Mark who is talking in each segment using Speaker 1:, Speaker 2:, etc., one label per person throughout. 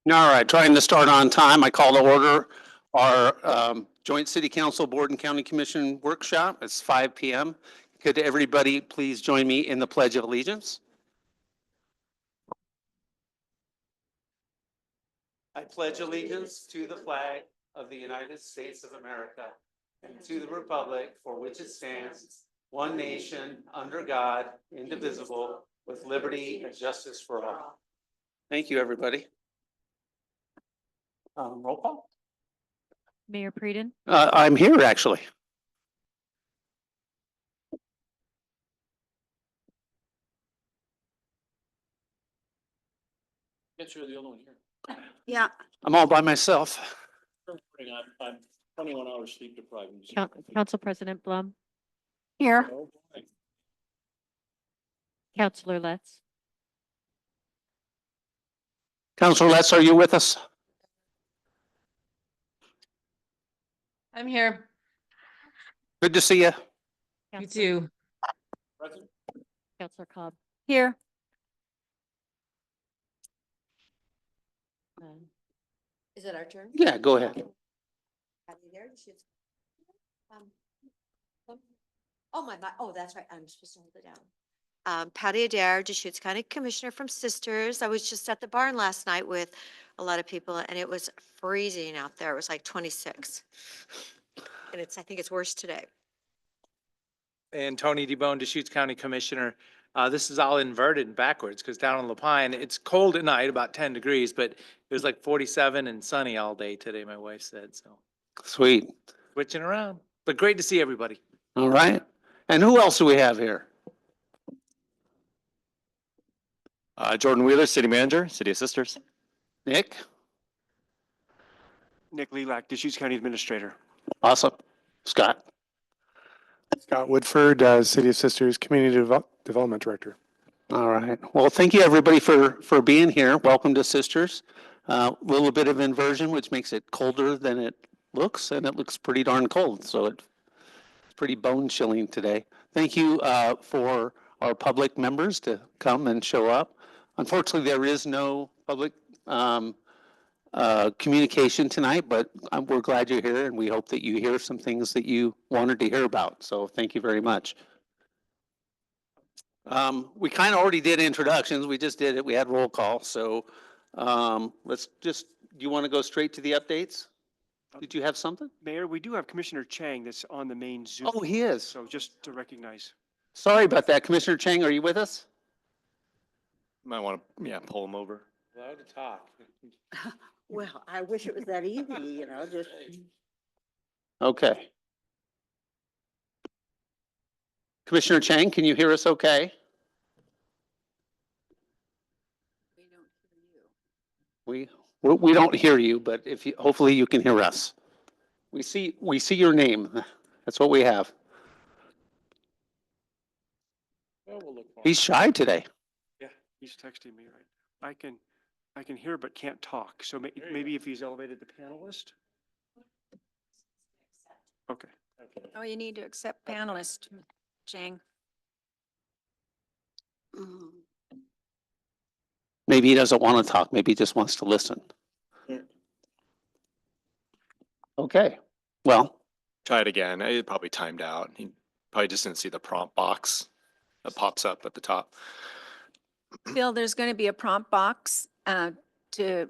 Speaker 1: All right, trying to start on time. I call to order our Joint City Council Board and County Commission workshop. It's 5 p.m. Could everybody please join me in the Pledge of Allegiance? I pledge allegiance to the flag of the United States of America and to the republic for which it stands, one nation, under God, indivisible, with liberty and justice for all. Thank you, everybody. Roll call.
Speaker 2: Mayor Preden,
Speaker 1: I'm here, actually.
Speaker 3: Guess you're the only one here.
Speaker 4: Yeah,
Speaker 1: I'm all by myself.
Speaker 3: I'm 21 hours sleep deprived.
Speaker 2: Council President Blum,
Speaker 4: here.
Speaker 3: Oh, boy.
Speaker 2: Councilor Letts,
Speaker 1: Councilor Letts, are you with us?
Speaker 5: I'm here.
Speaker 1: Good to see you.
Speaker 5: You
Speaker 2: Councilor-
Speaker 5: too.
Speaker 3: Present.
Speaker 2: Councilor Cobb.
Speaker 4: Here. Is it our turn?
Speaker 1: Yeah, go ahead.
Speaker 4: Oh, oh, that's right. I'm supposed to hold it down. Patty Adair, Deschutes County Commissioner from Sisters. I was just at the barn last night with a lot of people and it was freezing out there. It was like 26. And I think it's worse today.
Speaker 6: And Tony DeBone, Deschutes County Commissioner. This is all inverted backwards because down in Lapine, it's cold at night, about 10 degrees, but it was like 47 and sunny all day today, my wife said, so
Speaker 1: Sweet.
Speaker 6: switching around. But great to see everybody.
Speaker 1: All right. And who else do we have here?
Speaker 7: Jordan Wheeler, City Manager, City of Sisters.
Speaker 1: Nick?
Speaker 8: Nick Lelak, Deschutes County Administrator.
Speaker 1: Awesome. Scott?
Speaker 9: Scott Woodford, City of Sisters Community Development Director.
Speaker 1: All right. Well, thank you, everybody, for being here. Welcome to Sisters. A little bit of inversion, which makes it colder than it looks, and it looks pretty darn cold. So it's pretty bone chilling today. Thank you for our public members to come and show up. Unfortunately, there is no public communication tonight, but we're glad you're here and we hope that you hear some things that you wanted to hear about. So thank you very much. We kind of already did introductions. We just did it. We had roll call. So let's just, do you want to go straight to the updates? Did you have something?
Speaker 8: Mayor, we do have Commissioner Chang that's on the main Zoom.
Speaker 1: Oh, he is.
Speaker 8: So just to recognize.
Speaker 1: Sorry about that. Commissioner Chang, are you with us?
Speaker 7: Might want to, pull them over.
Speaker 6: Allowed to talk.
Speaker 4: Well, I wish it was that easy, just.
Speaker 1: Okay. Commissioner Chang, can you hear us okay? We don't hear you, but if you, hopefully you can hear us. We see your name. That's what we have.
Speaker 3: Well, we'll look for
Speaker 1: He's shy today.
Speaker 8: Yeah, he's texting me right now. I can hear but can't talk. So
Speaker 3: you
Speaker 8: maybe
Speaker 3: go.
Speaker 8: if he's elevated to panelist. Okay.
Speaker 3: Okay.
Speaker 4: Oh, you need to accept panelist, Chang.
Speaker 1: Maybe he doesn't want to talk. Maybe he just wants to listen.
Speaker 3: Yeah.
Speaker 1: Okay. Well,
Speaker 7: Try it again. It probably timed out. He probably just didn't see the prompt box that pops up at the top.
Speaker 10: Phil, there's going to be a prompt box to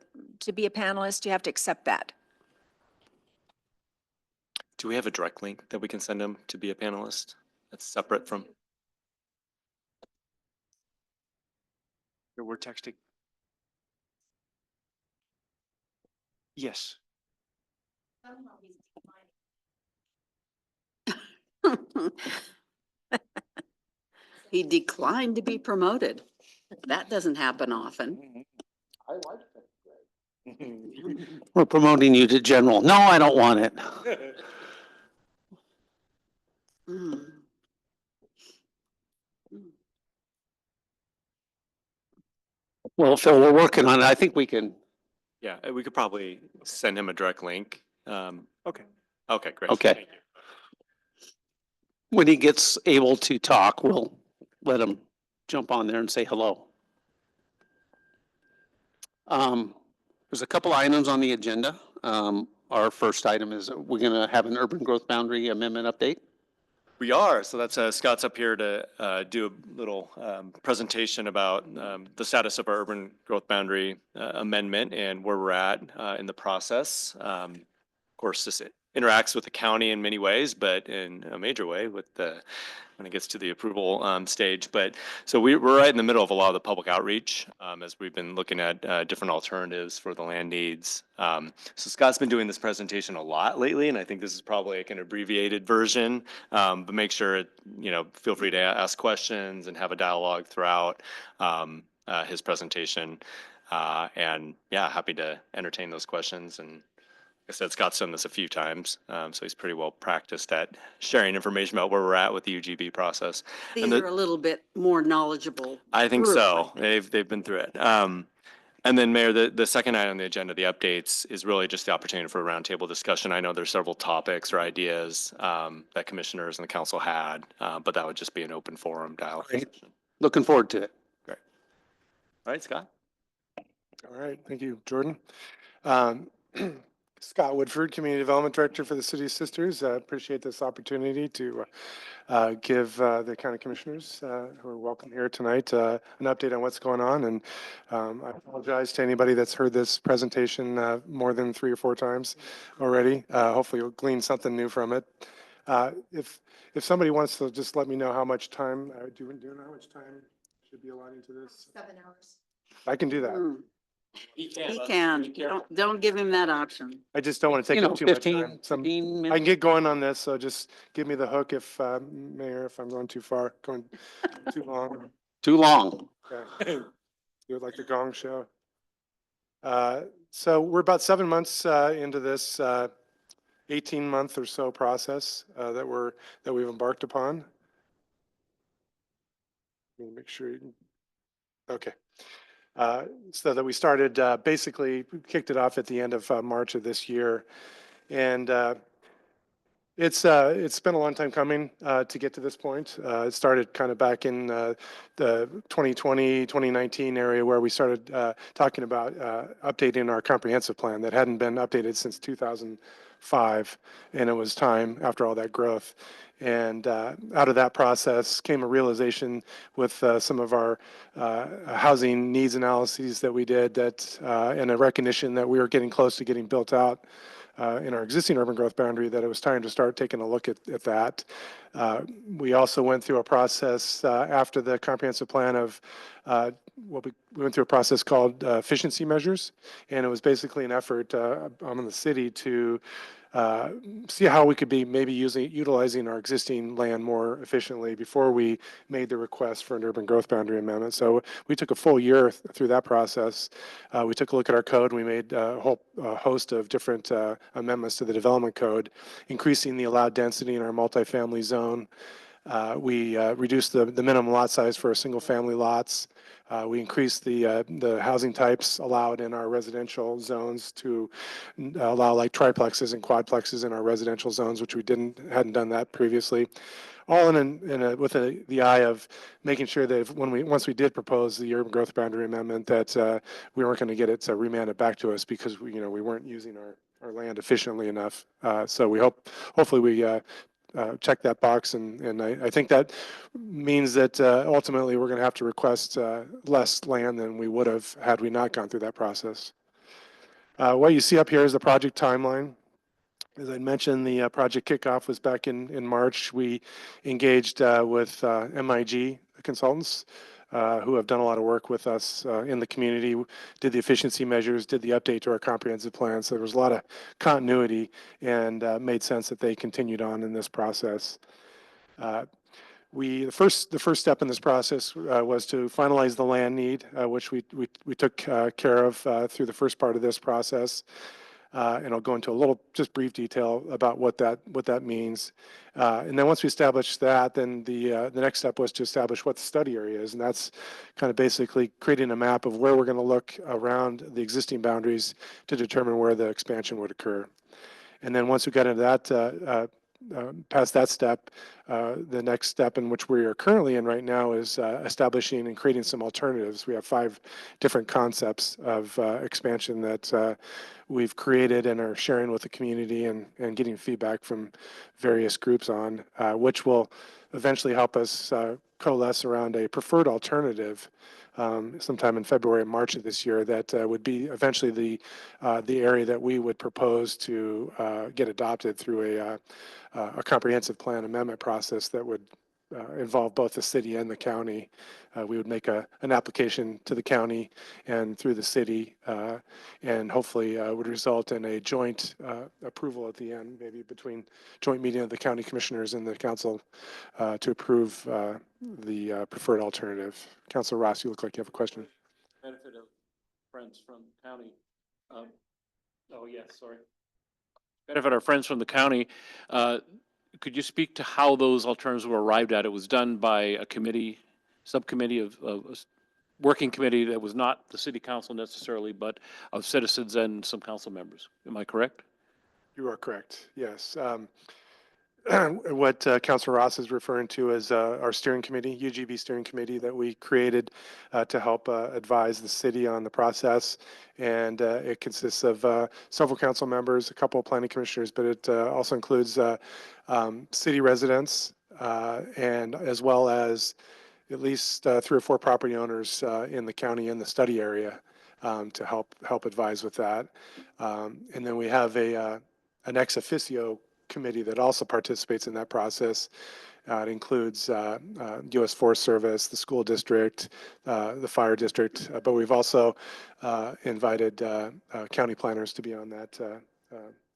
Speaker 10: be a panelist. You have to accept that.
Speaker 7: Do we have a direct link that we can send him to be a panelist? That's separate from.
Speaker 8: Here, we're texting. Yes.
Speaker 5: He declined to be promoted. That doesn't happen often.
Speaker 3: I like that.
Speaker 1: we're promoting you to general. No, I don't want it.
Speaker 5: Mm.
Speaker 1: Well, Phil, we're working on it. I think we can.
Speaker 7: Yeah, we could probably send him a direct link.
Speaker 8: Okay.
Speaker 7: Okay, great.
Speaker 1: Okay.
Speaker 7: Thank you.
Speaker 1: When he gets able to talk, we'll let him jump on there and say hello. There's a couple items on the agenda. Our first item is we're going to have an urban growth boundary amendment update.
Speaker 7: We are, so that's Scott's up here to do a little presentation about the status of our urban growth boundary amendment and where we're at in the process. Of course, this interacts with the county in many ways, but in a major way with the when it gets to the approval stage. But so we're right in the middle of a lot of the public outreach as we've been looking at different alternatives for the land needs. So Scott's been doing this presentation a lot lately, and I think this is probably like an abbreviated version. But make sure, feel free to ask questions and have a dialogue throughout his presentation. And yeah, happy to entertain those questions. And like I said, Scott's done this a few times, so he's pretty well practiced at sharing information about where we're at with the UGB process.
Speaker 5: These are a little bit more knowledgeable.
Speaker 7: I think
Speaker 5: group,
Speaker 7: so.
Speaker 5: I think.
Speaker 7: They've been through it. And then Mayor, the second item on the agenda, the updates, is really just the opportunity for a roundtable discussion. I know there's several topics or ideas that commissioners and the council had, but that would just be an open forum dialogue.
Speaker 1: Great. Looking forward to it.
Speaker 7: Great. All right, Scott.
Speaker 9: All right, thank you, Jordan. Scott Woodford, Community Development Director for the City of Sisters. Appreciate this opportunity to give the county commissioners who are welcome here tonight an update on what's going on. And I apologize to anybody that's heard this presentation more than 3 or 4 times already. Hopefully you'll glean something new from it. If somebody wants to just let me know how much time, do you know how much time should be allotted to this?
Speaker 4: 7 hours.
Speaker 9: I can do that.
Speaker 5: Mm,
Speaker 3: He
Speaker 5: He can. Don't give him that option.
Speaker 9: I just don't want to take up too much
Speaker 1: 15,
Speaker 9: time.
Speaker 1: 15
Speaker 9: I
Speaker 1: minutes.
Speaker 9: can get going on this, so just give me the hook if, Mayor, if I'm going too far, going too long.
Speaker 1: Too long.
Speaker 9: Okay. Do it like the Gong Show. So we're about 7 months into this 18-month or so process that we've embarked upon. Let me make sure you can, okay. So that we started, basically kicked it off at the end of March of this year. And it's been a long time coming to get to this point. It started kind of back in the 2020, 2019 area where we started talking about updating our comprehensive plan that hadn't been updated since 2005. And it was time after all that growth. And out of that process came a realization with some of our housing needs analyses that we did that, and a recognition that we were getting close to getting built out in our existing urban growth boundary, that it was time to start taking a look at that. We also went through a process after the comprehensive plan of we went through a process called efficiency measures, and it was basically an effort on the city to see how we could be maybe utilizing our existing land more efficiently before we made the request for an urban growth boundary amendment. So we took a full year through that process. We took a look at our code. We made a whole host of different amendments to the development code, increasing the allowed density in our multifamily zone. We reduced the minimum lot size for our single family lots. We increased the housing types allowed in our residential zones to allow like triplexes and quadplexes in our residential zones, which we hadn't done that previously. All with the eye of making sure that once we did propose the urban growth boundary amendment, that we weren't going to get it remanded back to us because we weren't using our land efficiently enough. So hopefully we check that box, and I think that means that ultimately we're going to have to request less land than we would have had we not gone through that process. What you see up here is the project timeline. As I mentioned, the project kickoff was back in March. We engaged with MIG consultants who have done a lot of work with us in the community, did the efficiency measures, did the update to our comprehensive plan. So there was a lot of continuity, and made sense that they continued on in this process. The first step in this process was to finalize the land need, which we took care of through the first part of this process. And I'll go into a little just brief detail about what that means. And then once we established that, then the next step was to establish what the study area is, and that's kind of basically creating a map of where we're going to look around the existing boundaries to determine where the expansion would occur. And then once we got into that, past that step, the next step in which we are currently in right now is establishing and creating some alternatives. We have 5 different concepts of expansion that we've created and are sharing with the community and getting feedback from various groups on, which will eventually help us coalesce around a preferred alternative sometime in February and March of this year that would be eventually the area that we would propose to get adopted through a comprehensive plan amendment process that would involve both the city and the county. We would make an application to the county and through the city, and hopefully would result in a joint approval at the end, maybe between joint meeting of the county commissioners and the council to approve the preferred alternative. Councilor Ross, you look like you have a question.
Speaker 3: Benefit of friends from county. Oh, yes, sorry. Benefit our friends from the county. Could you speak to how those alternatives were arrived at? It was done by a committee, subcommittee of a working committee that was not the city council necessarily, but of citizens and some council members. Am I correct?
Speaker 9: You are correct, yes. What Councilor Ross is referring to is our steering committee, UGB steering committee that we created to help advise the city on the process. And it consists of several council members, a couple of planning commissioners, but it also includes city residents and as well as at least 3 or 4 property owners in the county in the study area to help advise with that. And then we have an ex officio committee that also participates in that process. It includes U.S. Forest Service, the school district, the fire district, but we've also invited county planners to be on that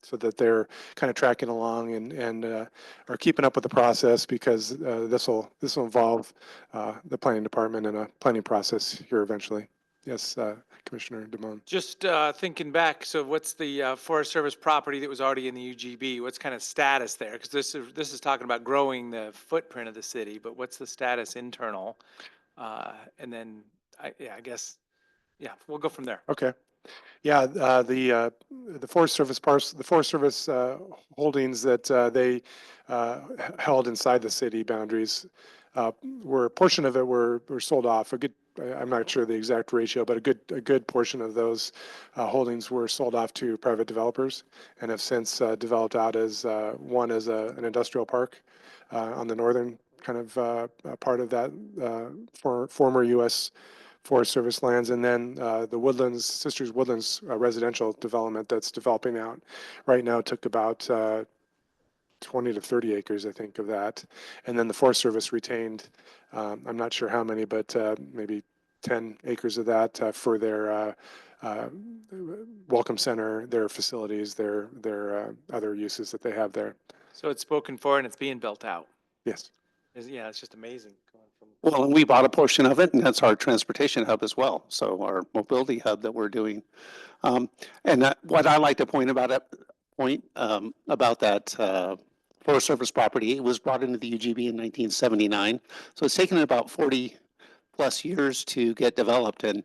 Speaker 9: so that they're kind of tracking along and are keeping up with the process because this will involve the planning department and a planning process here eventually. Yes, Commissioner Damone.
Speaker 6: Just thinking back, so what's the Forest Service property that was already in the UGB? What's kind of status there? Because this is talking about growing the footprint of the city, but what's the status internal? And then, I guess, yeah, we'll go from there.
Speaker 9: Okay. Yeah, the Forest Service the Forest Service holdings that they held inside the city boundaries were a portion of it were sold off. I'm not sure the exact ratio, but a good portion of those holdings were sold off to private developers and have since developed out as one as an industrial park on the northern kind of part of that former U.S. Forest Service lands, and then the Woodlands, Sisters Woodlands residential development that's developing out right now took about 20 to 30 acres, I think, of that. And then the Forest Service retained, I'm not sure how many, but maybe 10 acres of that for their welcome center, their facilities, their other uses that they have there.
Speaker 6: So it's spoken for and it's being built out.
Speaker 9: Yes.
Speaker 6: Yeah, it's just amazing. Going from
Speaker 1: Well, and we bought a portion of it, and that's our transportation hub as well. So our mobility hub that we're doing. What I like to point about that Forest Service property, it was brought into the UGB in 1979. So it's taken about 40 plus years to get developed. And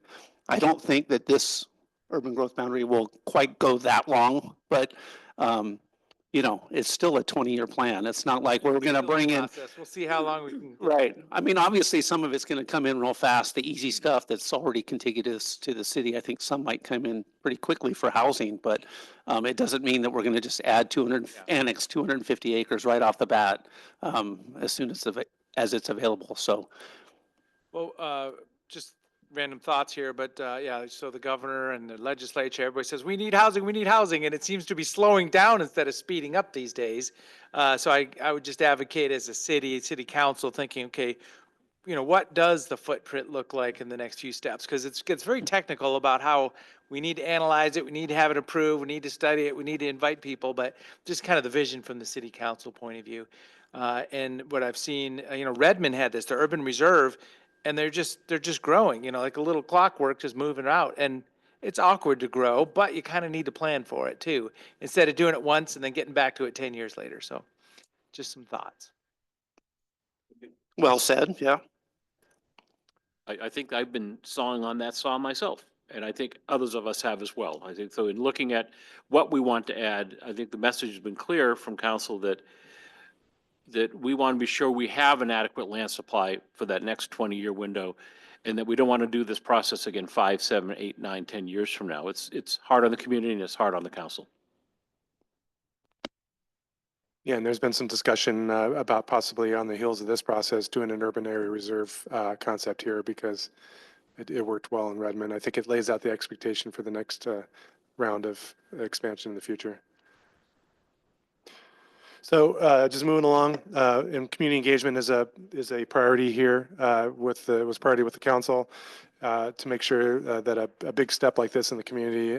Speaker 1: I don't think that this urban growth boundary will quite go that long, but you know, it's still a 20-year plan. It's not like we're going to bring in.
Speaker 6: We'll see how long we can.
Speaker 1: Right. I mean, obviously, some of it's going to come in real fast. The easy stuff that's already contiguous to the city, I think some might come in pretty quickly for housing, but it doesn't mean that we're going to just add annex 250 acres right off the bat as soon as it's available. So,
Speaker 6: Well, just random thoughts here, but yeah, so the governor and the legislature, everybody says, we need housing, and it seems to be slowing down instead of speeding up these days. So I would just advocate as a city council thinking, okay, you know, what does the footprint look like in the next few steps? Because it gets very technical about how we need to analyze it, we need to have it approved, we need to study it, we need to invite people, but just kind of the vision from the city council point of view. And what I've seen, you know, Redmond had this, the urban reserve, and they're just growing, you know, like a little clockwork just moving out. And it's awkward to grow, but you kind of need to plan for it too, instead of doing it once and then getting back to it 10 years later. So just some thoughts.
Speaker 1: well said. Yeah.
Speaker 3: I think I've been sawing on that saw myself, and I think others of us have as well. I think so in looking at what we want to add, I think the message has been clear from council that that we want to be sure we have an adequate land supply for that next 20-year window, and that we don't want to do this process again 5, 7, 8, 9, 10 years from now. It's hard on the community and it's hard on the council.
Speaker 9: Yeah, and there's been some discussion about possibly on the heels of this process doing an urban area reserve concept here because it worked well in Redmond. I think it lays out the expectation for the next round of expansion in the future. So just moving along, and community engagement is a priority here was priority with the council to make sure that a big step like this in the community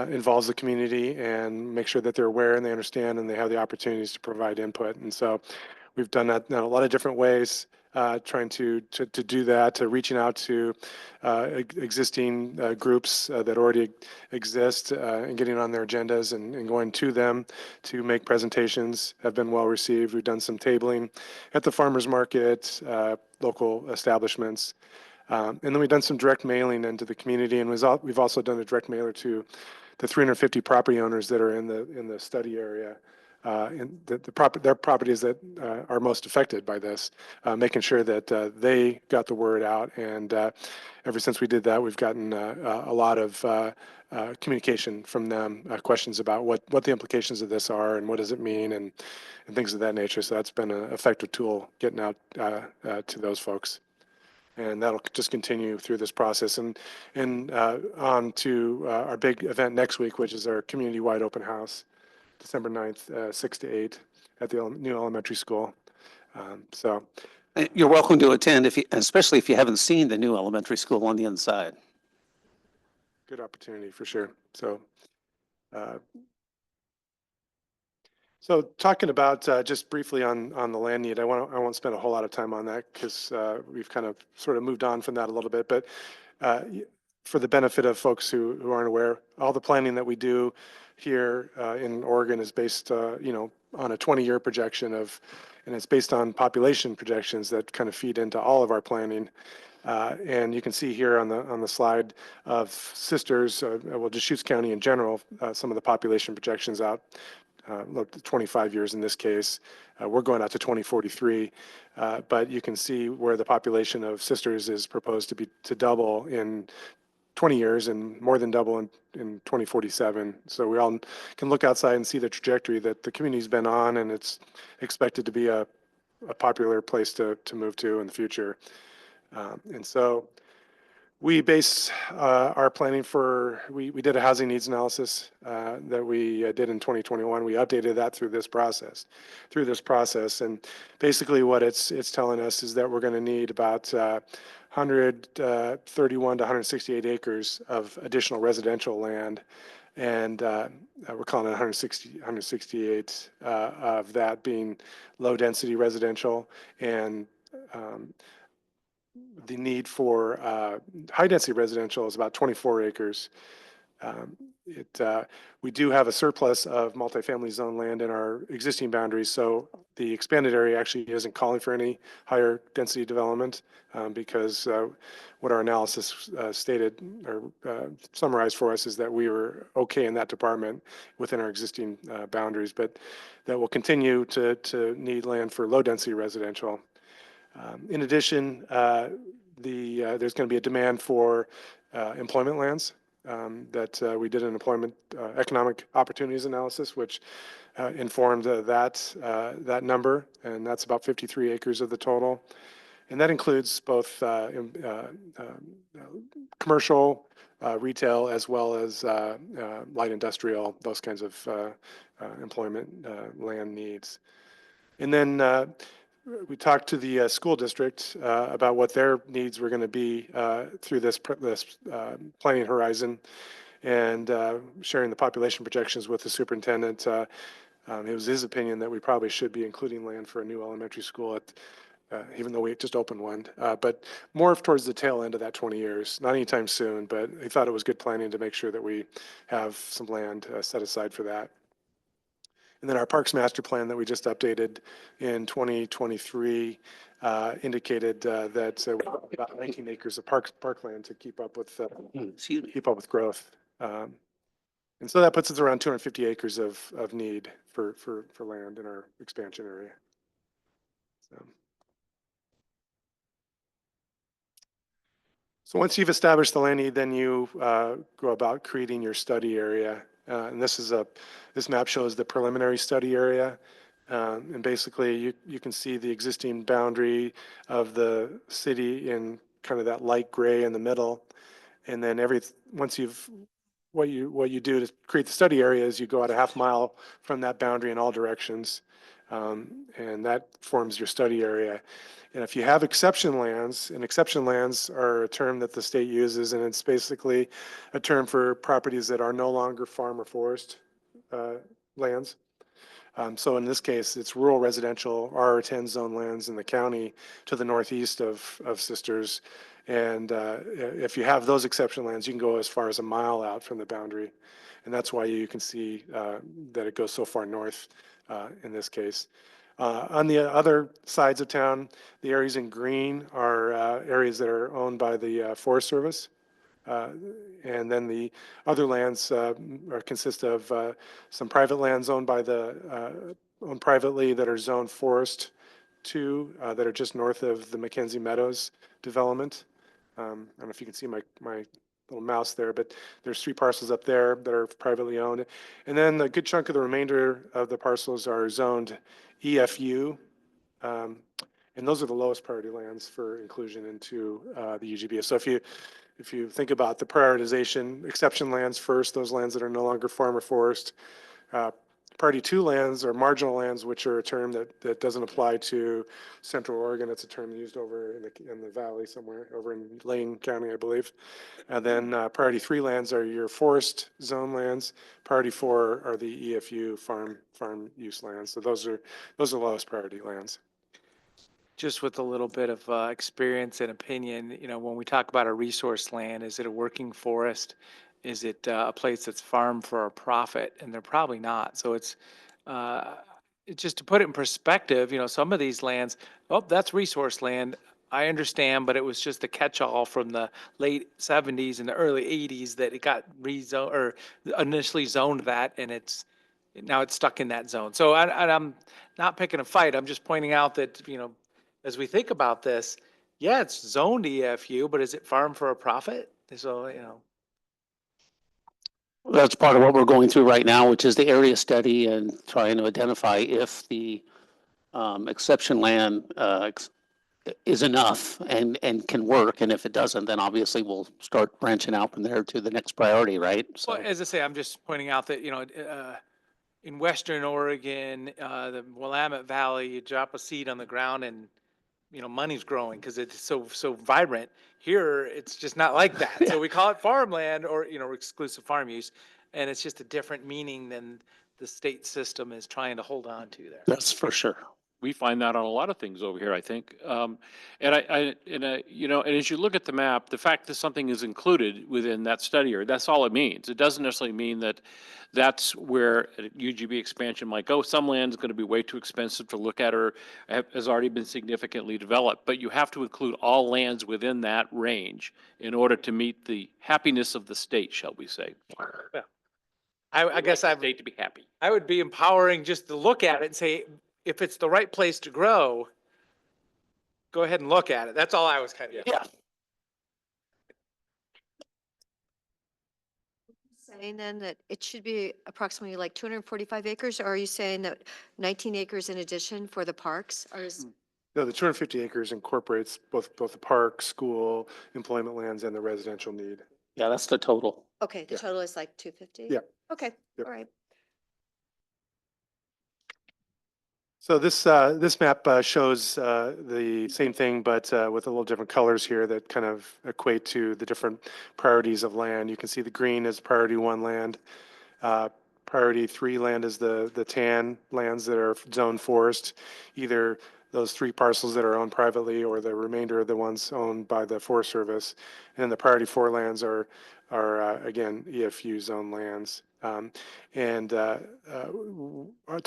Speaker 9: involves the community and make sure that they're aware and they understand and they have the opportunities to provide input. And so we've done that in a lot of different ways, trying to do that, to reaching out to existing groups that already exist and getting on their agendas and going to them to make presentations have been well received. We've done some tabling at the farmers market, local establishments. And then we've done some direct mailing into the community, and we've also done a direct mailer to the 350 property owners that are in the study area, and their properties that are most affected by this, making sure that they got the word out. And ever since we did that, we've gotten a lot of communication from them, questions about what the implications of this are and what does it mean and things of that nature. So that's been an effective tool getting out to those folks. And that'll just continue through this process and on to our big event next week, which is our community-wide open house, December 9th, 6 to 8 at the new elementary school. So
Speaker 1: You're welcome to attend, especially if you haven't seen the new elementary school on the inside.
Speaker 9: good opportunity for sure. So talking about just briefly on the land need, I won't spend a whole lot of time on that because we've kind of sort of moved on from that a little bit. But for the benefit of folks who aren't aware, all the planning that we do here in Oregon is based, on a 20-year projection and it's based on population projections that kind of feed into all of our planning. And you can see here on the slide of Sisters, Deschutes County in general, some of the population projections out. Look, 25 years in this case. We're going out to 2043, but you can see where the population of Sisters is proposed to double in 20 years and more than double in 2047. So we all can look outside and see the trajectory that the community's been on, and it's expected to be a popular place to move to in the future. And so we base our planning we did a housing needs analysis that we did in 2021. We updated that through this process. And basically what it's telling us is that we're going to need about 131 to 168 acres of additional residential land. And we're calling it 168 of that being low density residential, and the need for high density residential is about 24 acres. We do have a surplus of multifamily zone land in our existing boundaries, so the expanded area actually isn't calling for any higher density development because what our analysis stated or summarized for us is that we were okay in that department within our existing boundaries, but that will continue to need land for low density residential. In addition, there's going to be a demand for employment lands that we did an employment economic opportunities analysis, which informed that number, and that's about 53 acres of the total. And that includes both commercial, retail, as well as light industrial, those kinds of employment land needs. And then we talked to the school district about what their needs were going to be through this planning horizon, and sharing the population projections with the superintendent. It was his opinion that we probably should be including land for a new elementary school, even though we just opened one, but more towards the tail end of that 20 years, not anytime soon, but he thought it was good planning to make sure that we have some land set aside for that. And then our Parks Master Plan that we just updated in 2023 indicated that about 19 acres of parkland to keep up with growth. And so that puts us around 250 acres of need for land in our expansion area. So once you've established the land need, then you go about creating your study area. And this map shows the preliminary study area. And basically you can see the existing boundary of the city in kind of that light gray in the middle. And then what you do to create the study area is you go out a half mile from that boundary in all directions. And that forms your study area. And if you have exception lands, and exception lands are a term that the state uses, and it's basically a term for properties that are no longer farm or forest lands. So in this case, it's rural residential R10 zone lands in the county to the northeast of Sisters. And if you have those exception lands, you can go as far as a mile out from the boundary. And that's why you can see that it goes so far north in this case. On the other sides of town, the areas in green are areas that are owned by the Forest Service. And then the other lands consist of some private lands owned privately that are zoned forest 2 that are just north of the Mackenzie Meadows development. I don't know if you can see my little mouse there, but there's 3 parcels up there that are privately owned. And then a good chunk of the remainder of the parcels are zoned EFU. And those are the lowest priority lands for inclusion into the UGB. So if you think about the prioritization, exception lands first, those lands that are no longer farm or forest. Priority 2 lands are marginal lands, which are a term that doesn't apply to Central Oregon. It's a term used over in the valley somewhere, over in Lane County, I believe. And then priority 3 lands are your forest zone lands. Priority 4 are the EFU farm use lands. So those are lowest priority lands.
Speaker 6: Just with a little bit of experience and opinion, when we talk about a resource land, is it a working forest? Is it a place that's farmed for a profit? And they're probably not. So it's just to put it in perspective, some of these lands, that's resource land. I understand, but it was just a catch-all from the late 70s and the early 80s that it got rezoned or initially zoned that, and now it's stuck in that zone. So I'm not picking a fight. I'm just pointing out that, as we think about this, yeah, it's zoned EFU, but is it farm for a profit? So,
Speaker 1: That's part of what we're going through right now, which is the area study and trying to identify if the exception land is enough and can work. And if it doesn't, then obviously we'll start branching out from there to the next priority, right? So,
Speaker 6: well, as I say, I'm just pointing out that, in Western Oregon, the Willamette Valley, you drop a seed on the ground and, money's growing because it's so vibrant. Here, it's just not like that. So we call it farmland or, exclusive farm use. And it's just a different meaning than the state system is trying to hold on to there.
Speaker 1: that's for sure.
Speaker 3: We find that on a lot of things over here, I think. And as you look at the map, the fact that something is included within that study area, that's all it means. It doesn't necessarily mean that that's where a UGB expansion might go. Some land is going to be way too expensive to look at or has already been significantly developed, but you have to include all lands within that range in order to meet the happiness of the state, shall we say.
Speaker 6: I guess
Speaker 3: I'd state to be happy.
Speaker 6: I would be empowering just to look at it and say, if it's the right place to grow, go ahead and look at it. That's all I was kind of.
Speaker 1: Yeah.
Speaker 4: Saying then that it should be approximately like 245 acres, or are you saying that 19 acres in addition for the parks? Or is,
Speaker 9: No, the 250 acres incorporates both the park, school, employment lands, and the residential need.
Speaker 1: Yeah, that's the total.
Speaker 4: okay, the
Speaker 9: Yeah.
Speaker 4: total is like 250?
Speaker 9: Yeah.
Speaker 4: Okay,
Speaker 9: Yep.
Speaker 4: all right.
Speaker 9: So this map shows the same thing, but with a little different colors here that kind of equate to the different priorities of land. You can see the green is priority 1 land. Priority 3 land is the tan lands that are zone forest, either those 3 parcels that are owned privately or the remainder of the ones owned by the Forest Service. And the priority 4 lands are again, EFU zone lands. To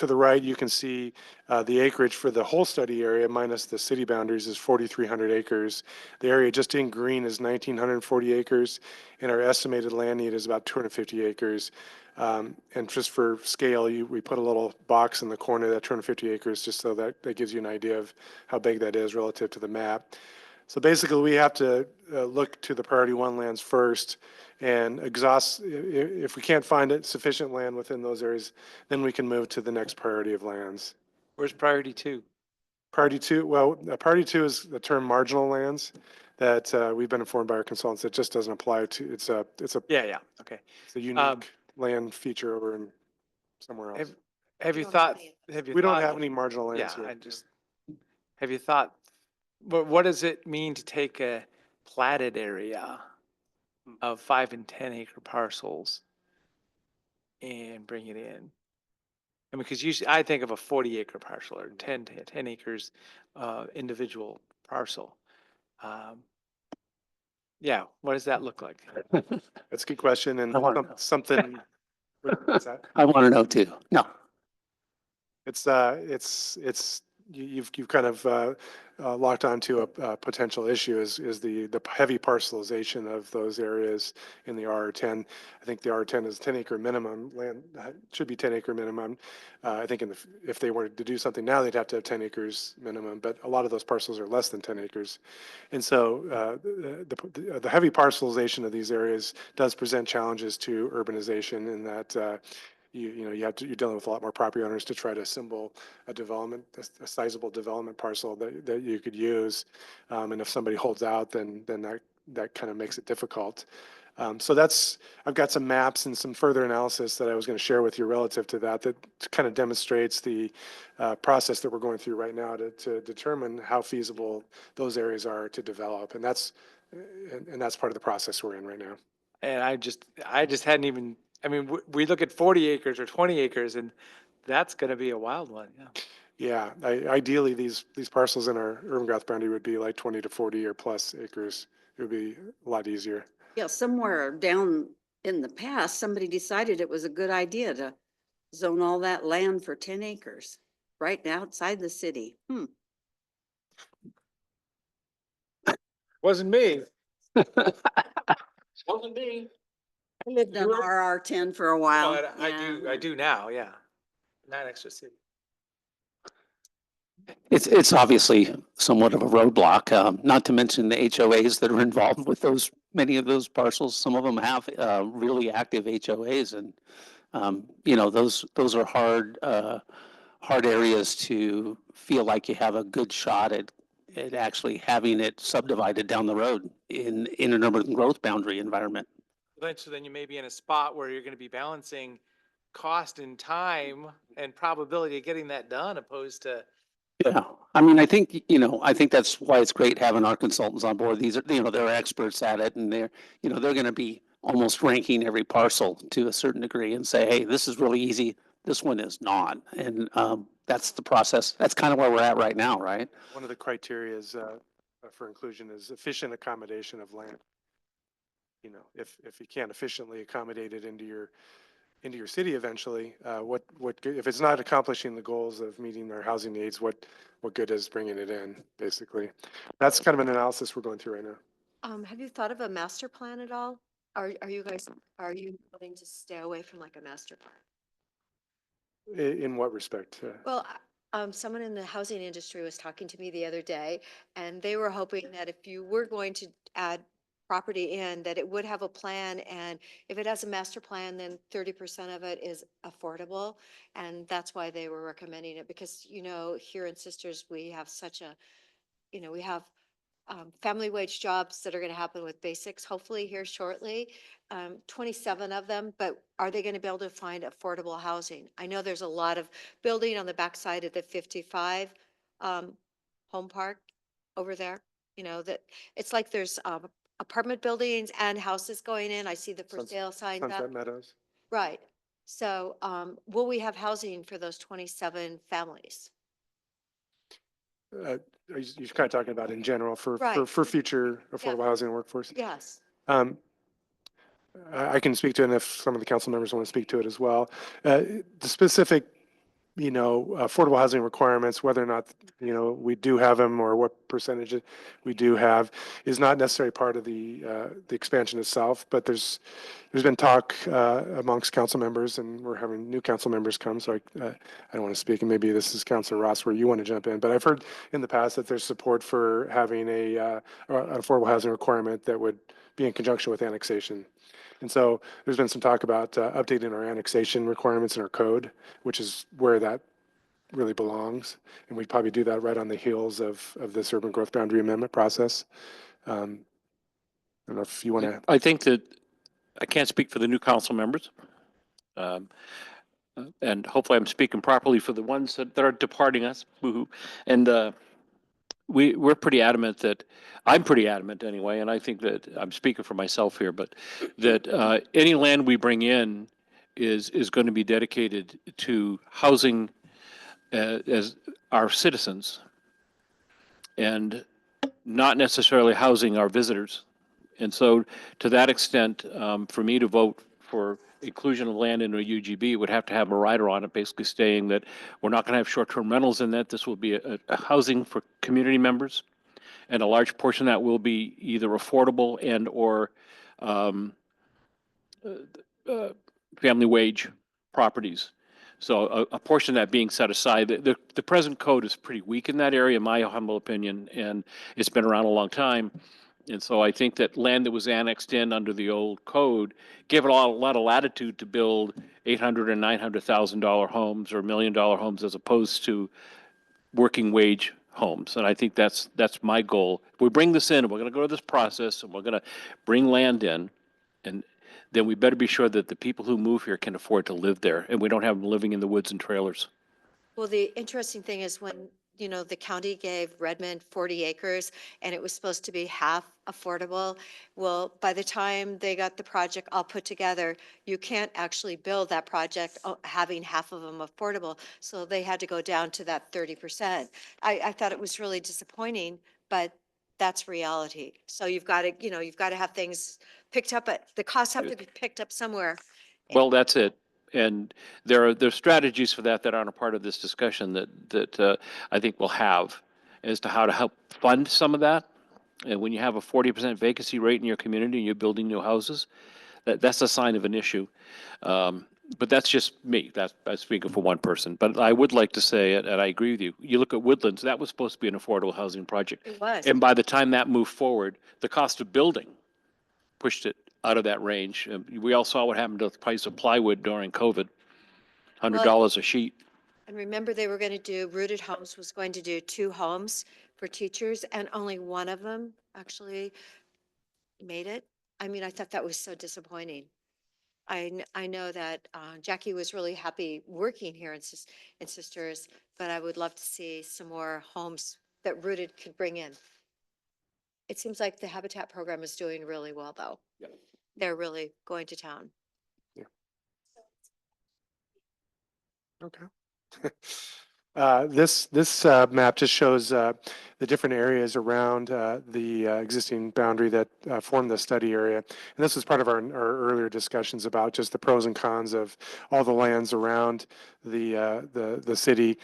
Speaker 9: the right, you can see the acreage for the whole study area minus the city boundaries is 4,300 acres. The area just in green is 1,940 acres, and our estimated land need is about 250 acres. And just for scale, we put a little box in the corner of that 250 acres just so that gives you an idea of how big that is relative to the map. So basically, we have to look to the priority one lands first and exhaust, if we can't find it, sufficient land within those areas, then we can move to the next priority of lands.
Speaker 6: Where's priority 2?
Speaker 9: Priority two, well, priority two is the term marginal lands that we've been informed by our consultants. It just doesn't apply to, it's a
Speaker 6: Yeah, okay.
Speaker 9: it's a unique land feature over in somewhere else.
Speaker 6: Have
Speaker 4: We
Speaker 6: you
Speaker 4: don't have
Speaker 6: thought,
Speaker 4: any of
Speaker 6: have you
Speaker 9: We don't
Speaker 6: thought-
Speaker 9: have any marginal lands
Speaker 6: Yeah,
Speaker 9: here.
Speaker 6: I just, have you thought, what does it mean to take a platted area of 5 and 10 acre parcels and bring it in? I mean, because usually I think of a 40 acre parcel or 10 acres individual parcel. Yeah, what does that look like?
Speaker 9: That's a good question, and
Speaker 1: I wanna know.
Speaker 9: something, what's that?
Speaker 1: I want to know too. No.
Speaker 9: You've kind of locked onto a potential issue is the heavy parcelization of those areas in the R10. I think the R10 is 10 acre minimum land, should be 10 acre minimum. I think if they were to do something now, they'd have to have 10 acres minimum, but a lot of those parcels are less than 10 acres. And so the heavy parcelization of these areas does present challenges to urbanization in that you're dealing with a lot more property owners to try to assemble a sizable development parcel that you could use. And if somebody holds out, then that kind of makes it difficult. So I've got some maps and some further analysis that I was going to share with you relative to that kind of demonstrates the process that we're going through right now to determine how feasible those areas are to develop. And that's part of the process we're in right now.
Speaker 6: And I just hadn't even, I mean, we look at 40 acres or 20 acres and that's going to be a wild one. Yeah.
Speaker 9: Yeah, ideally, these parcels in our urban growth boundary would be like 20 to 40 or plus acres. It would be a lot easier.
Speaker 5: Yeah, somewhere down in the past, somebody decided it was a good idea to zone all that land for 10 acres right outside the city.
Speaker 6: Wasn't me. Wasn't me.
Speaker 5: I lived on RR10 for a while.
Speaker 6: But I do now, yeah. Not extra city.
Speaker 1: It's obviously somewhat of a roadblock, not to mention the HOAs that are involved with many of those parcels. Some of them have really active HOAs, and those are hard areas to feel like you have a good shot at actually having it subdivided down the road in an urban growth boundary environment.
Speaker 6: So then you may be in a spot where you're going to be balancing cost and time and probability of getting that done opposed to.
Speaker 1: Yeah, I mean, I think that's why it's great having our consultants on board. These are, they're experts at it, and they're going to be almost ranking every parcel to a certain degree and say, hey, this is really easy. This one is not. And that's the process. That's kind of where we're at right now, right?
Speaker 9: One of the criteria for inclusion is efficient accommodation of land. If you can't efficiently accommodate it into your city eventually, if it's not accomplishing the goals of meeting their housing needs, what good is bringing it in, basically? That's kind of an analysis we're going through right now.
Speaker 4: Have you thought of a master plan at all? Are you willing to stay away from like a master plan?
Speaker 9: In what respect?
Speaker 4: Well, someone in the housing industry was talking to me the other day, and they were hoping that if you were going to add property in, that it would have a plan, and if it has a master plan, then 30% of it is affordable. And that's why they were recommending it, because, here in Sisters, we have we have family wage jobs that are going to happen with basics, hopefully here shortly, 27 of them, but are they going to be able to find affordable housing? I know there's a lot of building on the backside of the 55 Home Park over there, that it's like there's apartment buildings and houses going in. I see the for sale signs up.
Speaker 9: Sunset Meadows.
Speaker 4: Right. So will we have housing for those 27 families?
Speaker 9: You're kind of talking about in general for
Speaker 4: Right.
Speaker 9: future affordable housing workforce.
Speaker 4: Yes.
Speaker 9: I can speak to it, and if some of the council members want to speak to it as well. The specific, affordable housing requirements, whether or not, we do have them or what percentage we do have, is not necessarily part of the expansion itself. But there's been talk amongst council members, and we're having new council members come. So I don't want to speak, and maybe this is Councilor Ross where you want to jump in. But I've heard in the past that there's support for having an affordable housing requirement that would be in conjunction with annexation. And so there's been some talk about updating our annexation requirements in our code, which is where that really belongs. And we'd probably do that right on the heels of this urban growth boundary amendment process. I don't know if you want to.
Speaker 3: I think that I can't speak for the new council members. And hopefully I'm speaking properly for the ones that are departing us. Woo-hoo. And we're pretty adamant that, I'm pretty adamant anyway, and I think that I'm speaking for myself here, but that any land we bring in is going to be dedicated to housing as our citizens and not necessarily housing our visitors. And so to that extent, for me to vote for inclusion of land in a UGB would have to have a rider on it, basically stating that we're not going to have short-term rentals in that. This will be a housing for community members. And a large portion of that will be either affordable and or family wage properties. So a portion of that being set aside. The present code is pretty weak in that area, in my humble opinion, and it's been around a long time. And so I think that land that was annexed in under the old code gave it a lot of latitude to build $800,000 and $900,000 homes or $1 million homes as opposed to working wage homes. And I think that's my goal. If we bring this in, and we're going to go to this process, and we're going to bring land in, and then we better be sure that the people who move here can afford to live there, and we don't have them living in the woods and trailers.
Speaker 4: Well, the interesting thing is when, the county gave Redmond 40 acres and it was supposed to be half affordable. Well, by the time they got the project all put together, you can't actually build that project having half of them affordable. So they had to go down to that 30%. I thought it was really disappointing, but that's reality. So you've got to have things picked up, but the costs have to be picked up somewhere.
Speaker 3: Well, that's it. And there are strategies for that aren't a part of this discussion that I think we'll have as to how to help fund some of that. And when you have a 40% vacancy rate in your community and you're building new houses, that's a sign of an issue. But that's just me. I'm speaking for one person. But I would like to say, and I agree with you, you look at Woodlands, that was supposed to be an affordable housing project.
Speaker 4: It was.
Speaker 3: And by the time that moved forward, the cost of building pushed it out of that range. We all saw what happened to the price of plywood during COVID, $100 a sheet.
Speaker 4: And remember, they were going to do, Rooted Homes was going to do 2 homes for teachers, and only one of them actually made it. I mean, I thought that was so disappointing. I know that Jackie was really happy working here in Sisters, but I would love to see some more homes that Rooted could bring in. It seems like the Habitat program is doing really well, though.
Speaker 3: Yeah.
Speaker 4: They're really going to town.
Speaker 9: Okay. This map just shows the different areas around the existing boundary that form the study area. And this was part of our earlier discussions about just the pros and cons of all the lands around the city,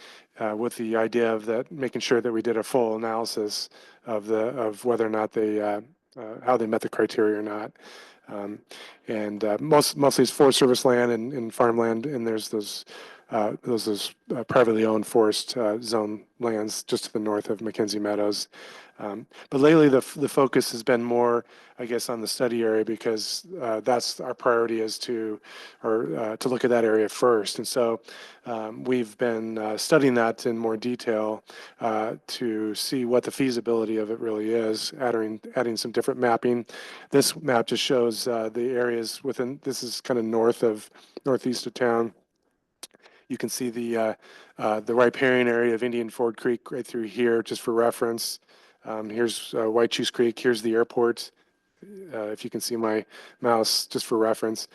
Speaker 9: with the idea of that making sure that we did a full analysis of whether or not they how they met the criteria or not. Mostly it's Forest Service land and farmland, and there's those privately owned forest zone lands just to the north of McKenzie Meadows. But lately the focus has been more, I guess, on the study area because that's our priority is to look at that area first. And so we've been studying that in more detail to see what the feasibility of it really is, adding some different mapping. This map just shows the areas within, this is kind of northeast of town. You can see the riparian area of Indian Ford Creek right through here, just for reference. Here's White Shoes Creek. Here's the airport. If you can see my mouse, just for reference.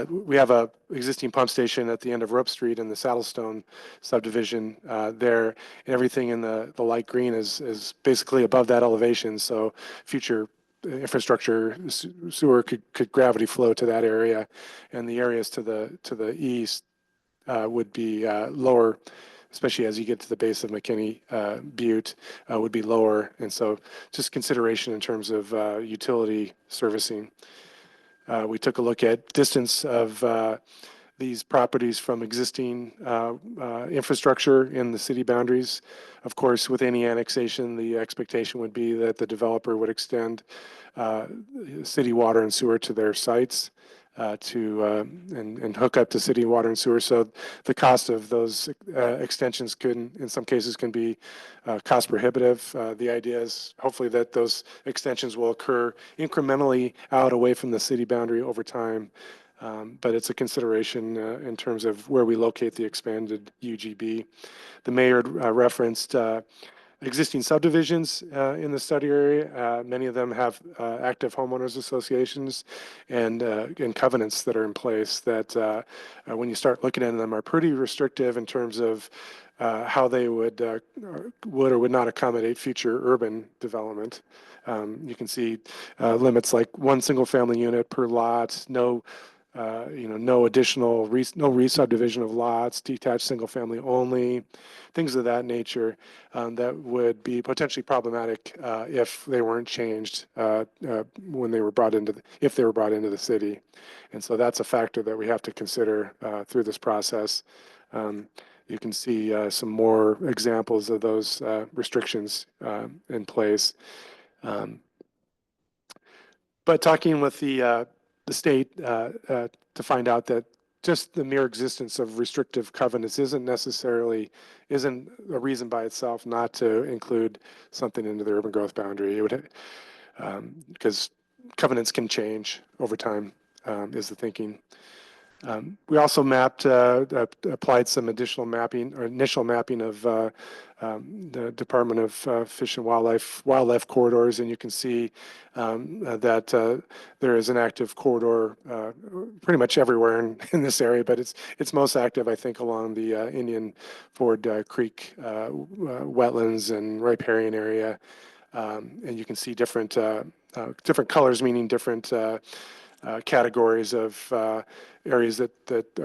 Speaker 9: We have a existing pump station at the end of Rope Street in the Saddlestone subdivision there. And everything in the light green is basically above that elevation. So future infrastructure sewer could gravity flow to that area, and the areas to the east would be lower, especially as you get to the base of McKinney Butte, would be lower. And so just consideration in terms of utility servicing. We took a look at distance of these properties from existing infrastructure in the city boundaries. Of course, with any annexation, the expectation would be that the developer would extend city water and sewer to their sites and hook up to city water and sewer. So the cost of those extensions in some cases, can be cost prohibitive. The idea is hopefully that those extensions will occur incrementally out away from the city boundary over time. But it's a consideration in terms of where we locate the expanded UGB. The mayor referenced existing subdivisions in the study area. Many of them have active homeowners associations and covenants that are in place that when you start looking at them are pretty restrictive in terms of how they would or would not accommodate future urban development. You can see limits like one single family unit per lot, no additional, no re-subdivision of lots, detached single family only, things of that nature that would be potentially problematic if they weren't changed when they were brought into, if they were brought into the city. And so that's a factor that we have to consider through this process. You can see some more examples of those restrictions in place. But talking with the state to find out that just the mere existence of restrictive covenants isn't a reason by itself not to include something into the urban growth boundary. It would, because covenants can change over time, is the thinking. We also mapped, applied some additional mapping or initial mapping of the Department of Fish and wildlife corridors, and you can see that there is an active corridor pretty much everywhere in this area, but it's most active, I think, along the Indian Ford Creek wetlands and riparian area, and you can see different colors, meaning different categories of areas that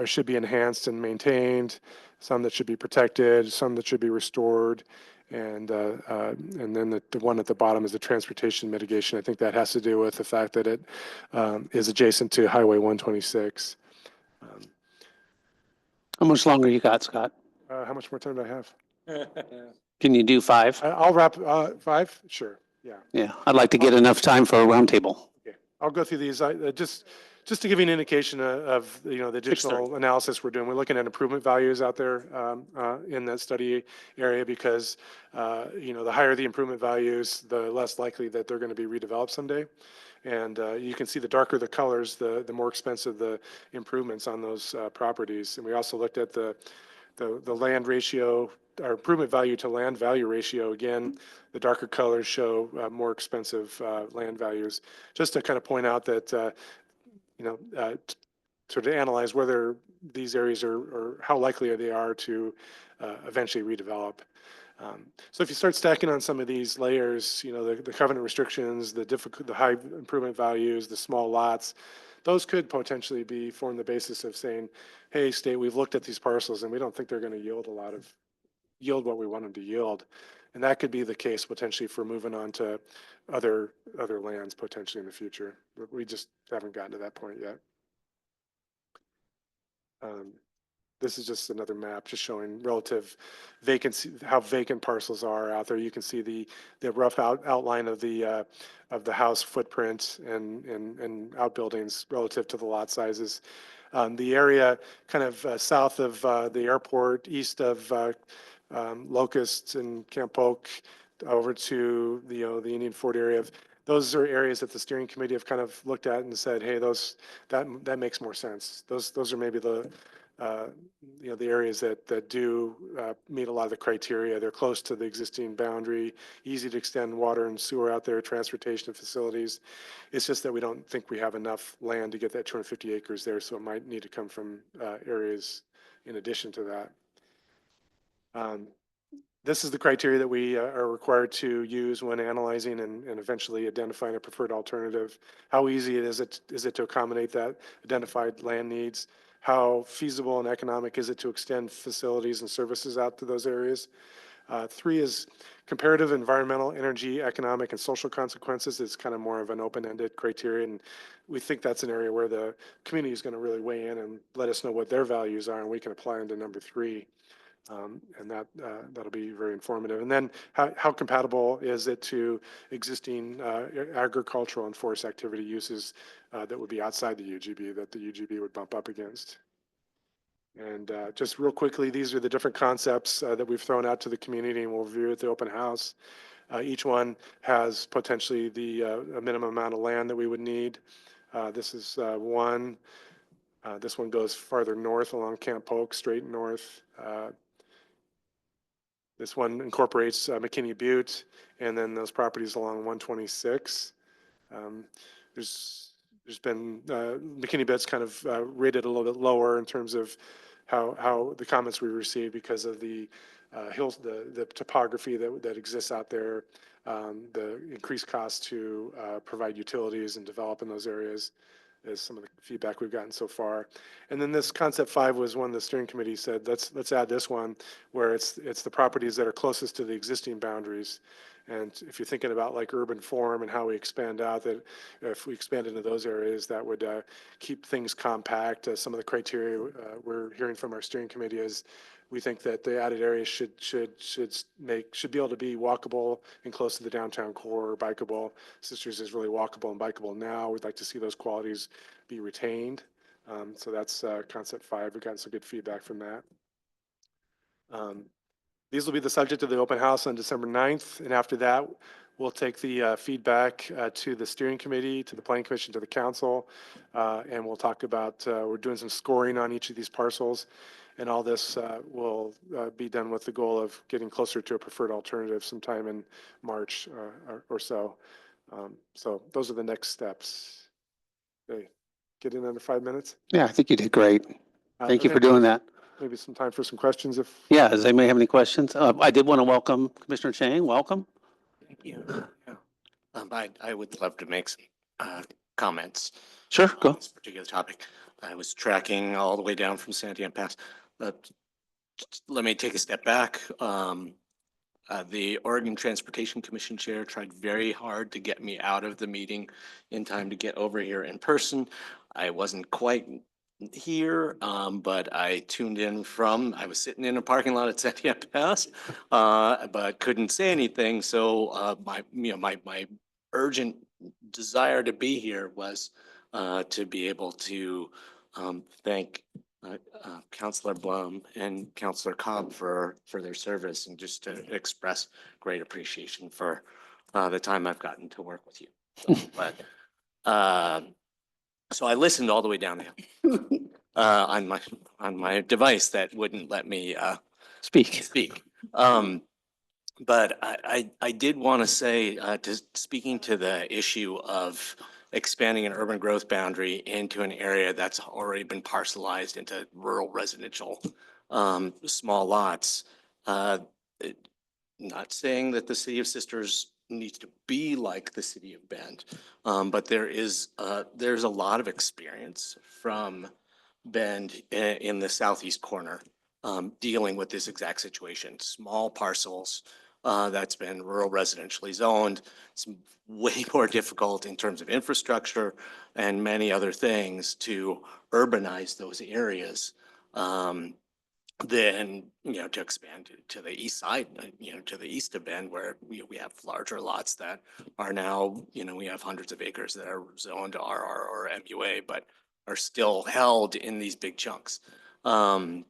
Speaker 9: should be enhanced and maintained, some that should be protected, some that should be restored, and then the one at the bottom is the transportation mitigation. I think that has to do with the fact that it is adjacent to Highway 126.
Speaker 1: How much longer you got, Scott?
Speaker 9: How much more time do I have?
Speaker 1: Can you do 5?
Speaker 9: I'll wrap 5. Sure. Yeah.
Speaker 1: Yeah, I'd like to get enough time for a roundtable.
Speaker 9: Okay. I'll go through these. Just to give you an indication of the additional analysis we're doing. We're looking at improvement values out there in that study area because the higher the improvement values, the less likely that they're going to be redeveloped someday. And you can see the darker the colors, the more expensive the improvements on those properties. And we also looked at the land ratio, our improvement value to land value ratio. Again, the darker colors show more expensive land values. Just to kind of point out that sort of analyze whether these areas or how likely they are to eventually redevelop. So if you start stacking on some of these layers, the covenant restrictions, the high improvement values, the small lots, those could potentially form the basis of saying, hey, state, we've looked at these parcels and we don't think they're going to yield what we want them to yield. And that could be the case potentially for moving on to other lands potentially in the future. We just haven't gotten to that point yet. This is just another map just showing relative vacancy, how vacant parcels are out there. You can see the rough outline of the house footprint and outbuildings relative to the lot sizes. The area kind of south of the airport, east of Locust and Camp Oak, over to the Indian Ford area. Those are areas that the steering committee have kind of looked at and said, hey, that makes more sense. Those are maybe the areas that do meet a lot of the criteria. They're close to the existing boundary, easy to extend water and sewer out there, transportation facilities. It's just that we don't think we have enough land to get that 250 acres there, so it might need to come from areas in addition to that. This is the criteria that we are required to use when analyzing and eventually identifying a preferred alternative. How easy is it to accommodate that identified land needs? How feasible and economic is it to extend facilities and services out to those areas? 3 is comparative environmental, energy, economic, and social consequences. It's kind of more of an open-ended criteria, and we think that's an area where the community is going to really weigh in and let us know what their values are, and we can apply them to number 3. And that'll be very informative. And then how compatible is it to existing agricultural and forest activity uses that would be outside the UGB that the UGB would bump up against? And just real quickly, these are the different concepts that we've thrown out to the community and we'll review at the open house. Each one has potentially a minimum amount of land that we would need. This is one. This one goes farther north along Camp Polk, straight north. This one incorporates McKinney Butte and then those properties along 126. There's been, McKinney Butte's kind of rated a little bit lower in terms of how the comments we received because of the hills, the topography that exists out there, the increased cost to provide utilities and develop in those areas is some of the feedback we've gotten so far. And then this concept 5 was one the steering committee said, let's add this one where it's the properties that are closest to the existing boundaries. And if you're thinking about like urban form and how we expand out, that if we expand into those areas, that would keep things compact. Some of the criteria we're hearing from our steering committee is we think that the added areas should be able to be walkable and close to the downtown core, bikeable. Sisters is really walkable and bikeable now. We'd like to see those qualities be retained. So that's concept 5. We've gotten some good feedback from that. These will be the subject of the open house on December 9th. And after that, we'll take the feedback to the steering committee, to the planning commission, to the council. And we'll talk about, we're doing some scoring on each of these parcels. And all this will be done with the goal of getting closer to a preferred alternative sometime in March or so. So those are the next steps. Okay. Get in under 5 minutes?
Speaker 1: Yeah, I think you did great. Thank you
Speaker 9: Okay.
Speaker 1: for doing that.
Speaker 9: Maybe some time for some questions if.
Speaker 1: Yeah, does anybody have any questions? I did want to welcome Commissioner Chang. Welcome.
Speaker 11: Thank you. Yeah. I would love to make some comments
Speaker 1: Sure,
Speaker 11: on
Speaker 1: go.
Speaker 11: this particular topic. I was tracking all the way down from Santiam Pass. But let me take a step back. The Oregon Transportation Commission Chair tried very hard to get me out of the meeting in time to get over here in person. I wasn't quite here, but I tuned in I was sitting in a parking lot at Santiam Pass, but couldn't say anything. So my urgent desire to be here was to be able to thank Counselor Blum and Counselor Cobb for their service and just to express great appreciation for the time I've gotten to work with you. So I listened all the way down the hill on my device that wouldn't let me speak. But I did want to say, speaking to the issue of expanding an urban growth boundary into an area that's already been parcelized into rural residential, small lots. Not saying that the city of Sisters needs to be like the city of Bend, but there's a lot of experience from Bend in the southeast corner dealing with this exact situation. Small parcels that's been rural residentially zoned. It's way more difficult in terms of infrastructure and many other things to urbanize those areas than, to expand to the east side, to the east of Bend where we have larger lots that are now, we have hundreds of acres that are zoned RR or MUA, but are still held in these big chunks. But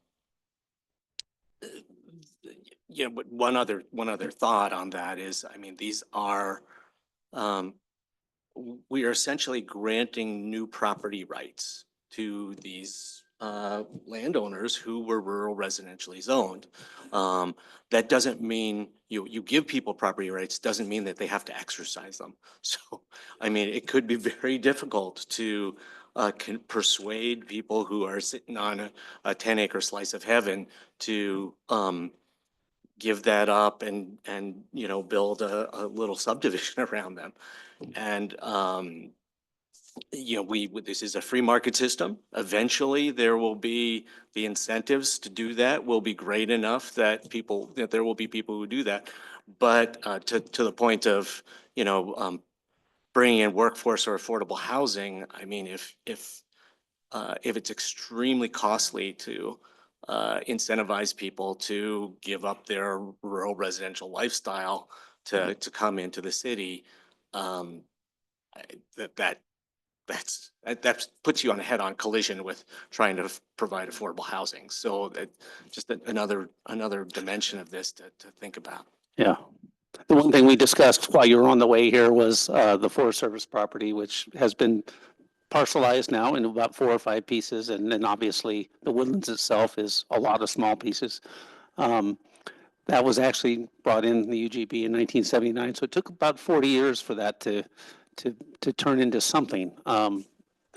Speaker 11: one other thought on that is, I mean, these are, we are essentially granting new property rights to these landowners who were rural residentially zoned. That doesn't mean you give people property rights, doesn't mean that they have to exercise them. So, I mean, it could be very difficult to can persuade people who are sitting on a 10-acre slice of heaven to give that up and, you know, build a little subdivision around them. And, you know, this is a free market system. Eventually, there will be the incentives to do that will be great enough that there will be people who do that. But to the point of, you know, bringing in workforce or affordable housing, I mean, if it's extremely costly to incentivize people to give up their rural residential lifestyle to come into the city, that puts you on a head-on collision with trying to provide affordable housing. So that just another dimension of this to think about.
Speaker 1: Yeah. The one thing we discussed while you were on the way here was the Forest Service property, which has been parcelized now into about 4 or 5 pieces. And then obviously the Woodlands itself is a lot of small pieces. That was actually brought in the UGB in 1979. So it took about 40 years for that to turn into something out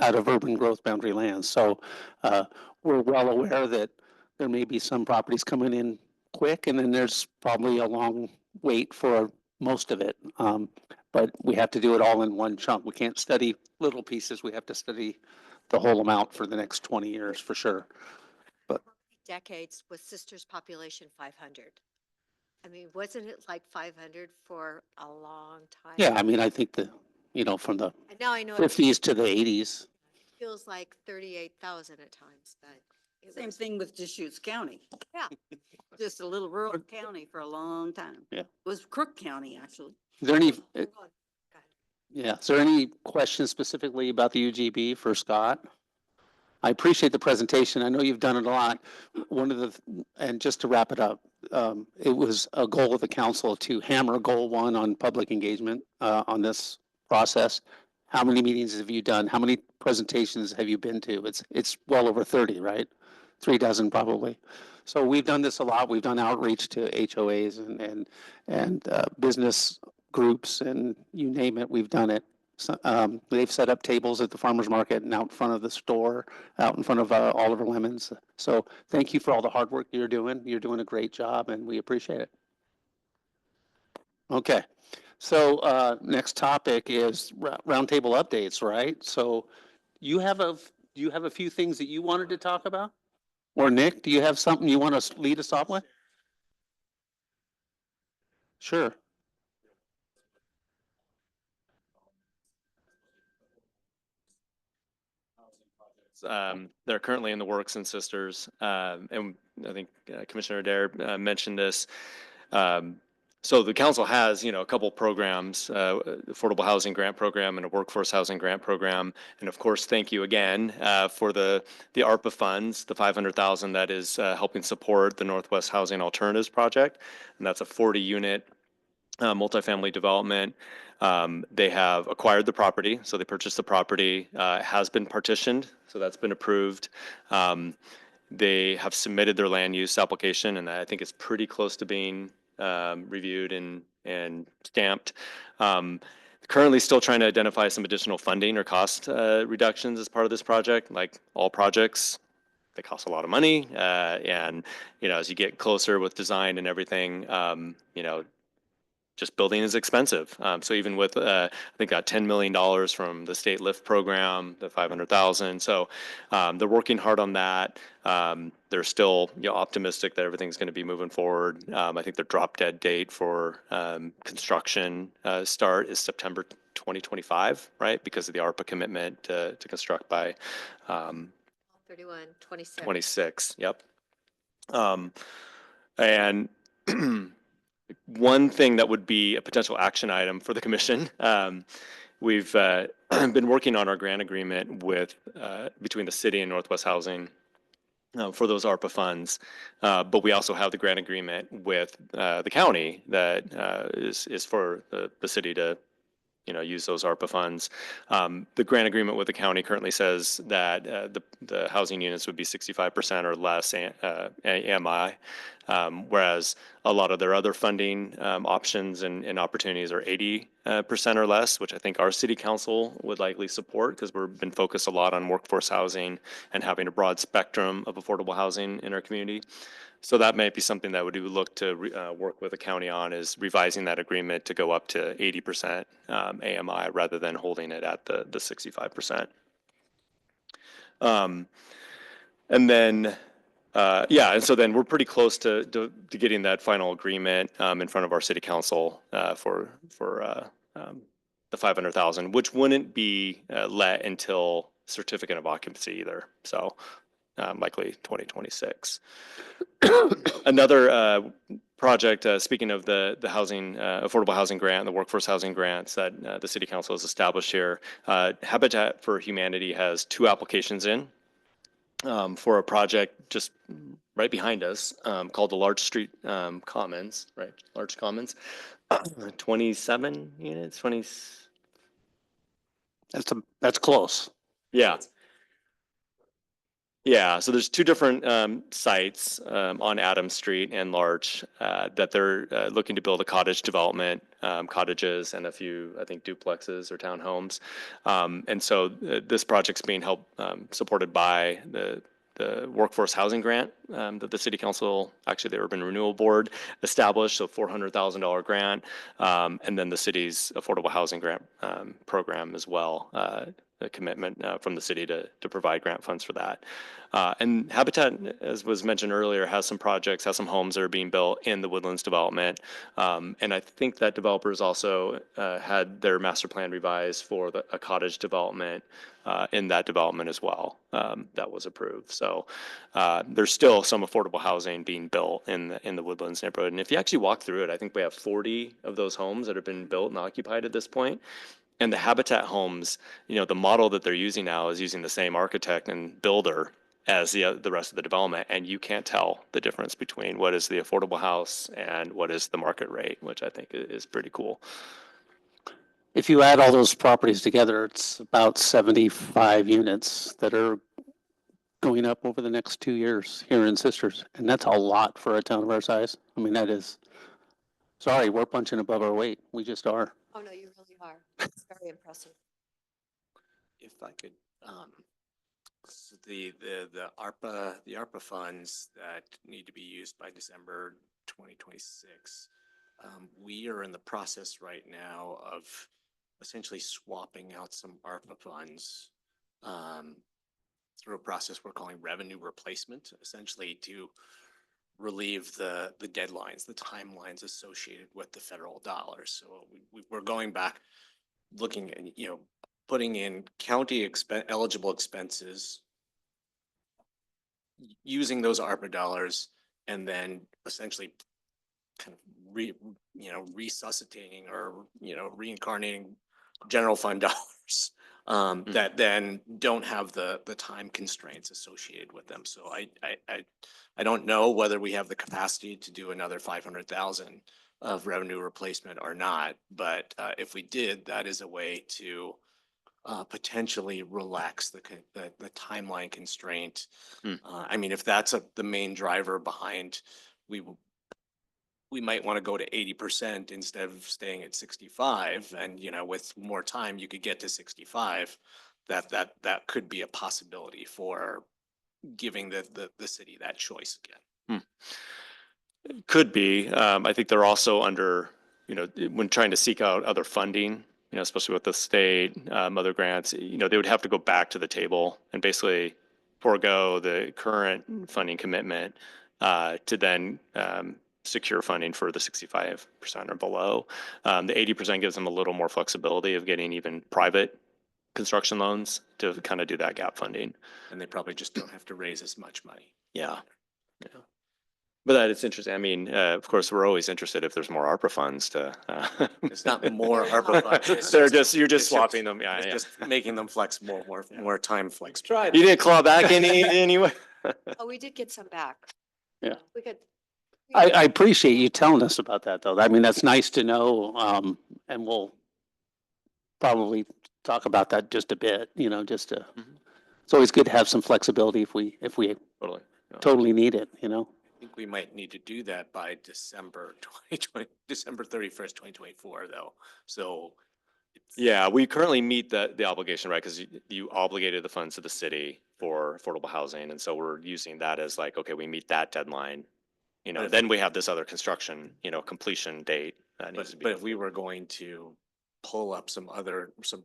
Speaker 1: of urban growth boundary lands. So we're well aware that there may be some properties coming in quick, and then there's probably a long wait for most of it. But we have to do it all in one chunk. We can't study little pieces. We have to study the whole amount for the next 20 years for sure.
Speaker 4: Decades with Sisters population 500. I mean, wasn't it like 500 for a long time?
Speaker 1: Yeah, I mean, I think from the
Speaker 4: And now I know it
Speaker 1: 50s to the 80s.
Speaker 4: feels like 38,000 at times, but it
Speaker 5: Same
Speaker 4: was,
Speaker 5: thing with Deschutes County.
Speaker 4: yeah.
Speaker 5: Just a little rural county for a long time.
Speaker 1: Yeah.
Speaker 5: It was Crook County, actually.
Speaker 1: Is there any,
Speaker 4: Go on. Go ahead.
Speaker 1: yeah, is there any questions specifically about the UGB for Scott? I appreciate the presentation. I know you've done it a lot. And just to wrap it up, it was a goal of the council to hammer goal 1 on public engagement on this process. How many meetings have you done? How many presentations have you been to? It's well over 30, right? 3 dozen probably. So we've done this a lot. We've done outreach to HOAs and business groups, and you name it, we've done it. So, they've set up tables at the farmer's market and out in front of the store, out in front of Oliver Lemons. So thank you for all the hard work you're doing. You're doing a great job, and we appreciate it. Okay, so next topic is roundtable updates, right? So you have do you have a few things that you wanted to talk about? Or Nick, do you have something you want to lead us off with? Sure.
Speaker 7: They're currently in the works in Sisters. And I think Commissioner Adair mentioned this. So the council has, a couple programs, affordable housing grant program and a workforce housing grant program. And of course, thank you again for the ARPA funds, the $500,000 that is helping support the Northwest Housing Alternatives Project. And that's a 40-unit multifamily development. They have acquired the property, so they purchased the property. It has been partitioned, so that's been approved. They have submitted their land use application, and I think it's pretty close to being reviewed and stamped. Currently still trying to identify some additional funding or cost reductions as part of this project. Like all projects, they cost a lot of money. And, as you get closer with design and everything, just building is expensive. So even with, I think got $10 million from the state LIFT program, the 500,000. So they're working hard on that. They're still optimistic that everything's going to be moving forward. I think their drop dead date for construction start is September 2025, right? Because of the ARPA commitment to construct by
Speaker 4: 31/27.
Speaker 7: 26. Yep. And one thing that would be a potential action item for the commission, we've been working on our grant agreement with between the city and Northwest Housing for those ARPA funds, but we also have the grant agreement with the county that is for the city to use those ARPA funds. The grant agreement with the county currently says that the housing units would be 65% or less AMI, whereas a lot of their other funding options and opportunities are 80% or less, which I think our city council would likely support because we've been focused a lot on workforce housing and having a broad spectrum of affordable housing in our community. So that might be something that would look to work with the county on, is revising that agreement to go up to 80% AMI rather than holding it at the 65%. And then, and so then we're pretty close to getting that final agreement in front of our city council for the 500,000, which wouldn't be let until certificate of occupancy either. So likely 2026. Another project, speaking of the housing, affordable housing grant, the workforce housing grants that the city council has established here, Habitat for Humanity has 2 applications in for a project just right behind us called the Large Street Commons, right? Large Commons, 27 units, 20.
Speaker 1: That's close.
Speaker 7: Yeah. Yeah, so there's 2 different sites on Adams Street and Larch that they're looking to build a cottage development, cottages and a few, I think, duplexes or townhomes. And so this project's being helped, supported by the workforce housing grant that the city council, actually the urban renewal board established, so $400,000 grant, and then the city's affordable housing grant program as well. A commitment from the city to provide grant funds for that. And Habitat, as was mentioned earlier, has some projects, has some homes that are being built in the Woodlands development. And I think that developers also had their master plan revised for a cottage development in that development as well. That was approved. So there's still some affordable housing being built in the Woodlands neighborhood. And if you actually walk through it, I think we have 40 of those homes that have been built and occupied at this point. And the Habitat homes, the model that they're using now is using the same architect and builder as the rest of the development, and you can't tell the difference between what is the affordable house and what is the market rate, which I think is pretty cool.
Speaker 1: If you add all those properties together, it's about 75 units that are going up over the next 2 years here in Sisters, and that's a lot for a town of our size. I mean, that is. Sorry, we're punching above our weight. We just are.
Speaker 4: Oh, no, you really are. It's very impressive.
Speaker 11: If I could, so the ARPA funds that need to be used by December 2026, we are in the process right now of essentially swapping out some ARPA funds through a process we're calling revenue replacement, essentially to relieve the deadlines, the timelines associated with the federal dollars. So we're going back, looking at, putting in county eligible expenses, using those ARPA dollars, and then essentially kind of resuscitating or, reincarnating general fund dollars that then don't have the time constraints associated with them. So I don't know whether we have the capacity to do another 500,000 of revenue replacement or not, but if we did, that is a way to potentially relax the timeline constraint. I mean, if that's the main driver behind, we might want to go to 80% instead of staying at 65. And, with more time, you could get to 65. That could be a possibility for giving the city that choice again.
Speaker 7: Could be. I think they're also under, when trying to seek out other funding, especially with the state, other grants, they would have to go back to the table and basically forego the current funding commitment to then secure funding for the 65% or below. The 80% gives them a little more flexibility of getting even private construction loans to kind of do that gap funding.
Speaker 11: And they probably just don't have to raise as much money.
Speaker 7: Yeah. But that it's interesting. I mean, of course, we're always interested if there's more ARPA funds to.
Speaker 11: It's not more ARPA funds.
Speaker 7: You're just swapping them. Yeah,
Speaker 11: It's
Speaker 7: yeah.
Speaker 11: just making them flexible, more time flexible.
Speaker 7: You didn't claw back anyway.
Speaker 4: Oh, we did get some back.
Speaker 1: Yeah.
Speaker 4: We could.
Speaker 1: I appreciate you telling us about that, though. I mean, that's nice to know, and we'll probably talk about that just a bit, just to it's always good to have some flexibility if we
Speaker 7: Totally. Yeah.
Speaker 1: totally need it, you know?
Speaker 11: I think we might need to do that by December 2020, December 31st, 2024, though. So.
Speaker 7: Yeah, we currently meet the obligation, right? Because you obligated the funds to the city for affordable housing. And so we're using that as like, okay, we meet that deadline. You know,
Speaker 11: But if
Speaker 7: then
Speaker 11: we-
Speaker 7: we have this other construction, completion date that needs to be.
Speaker 11: But if we were going to pull up some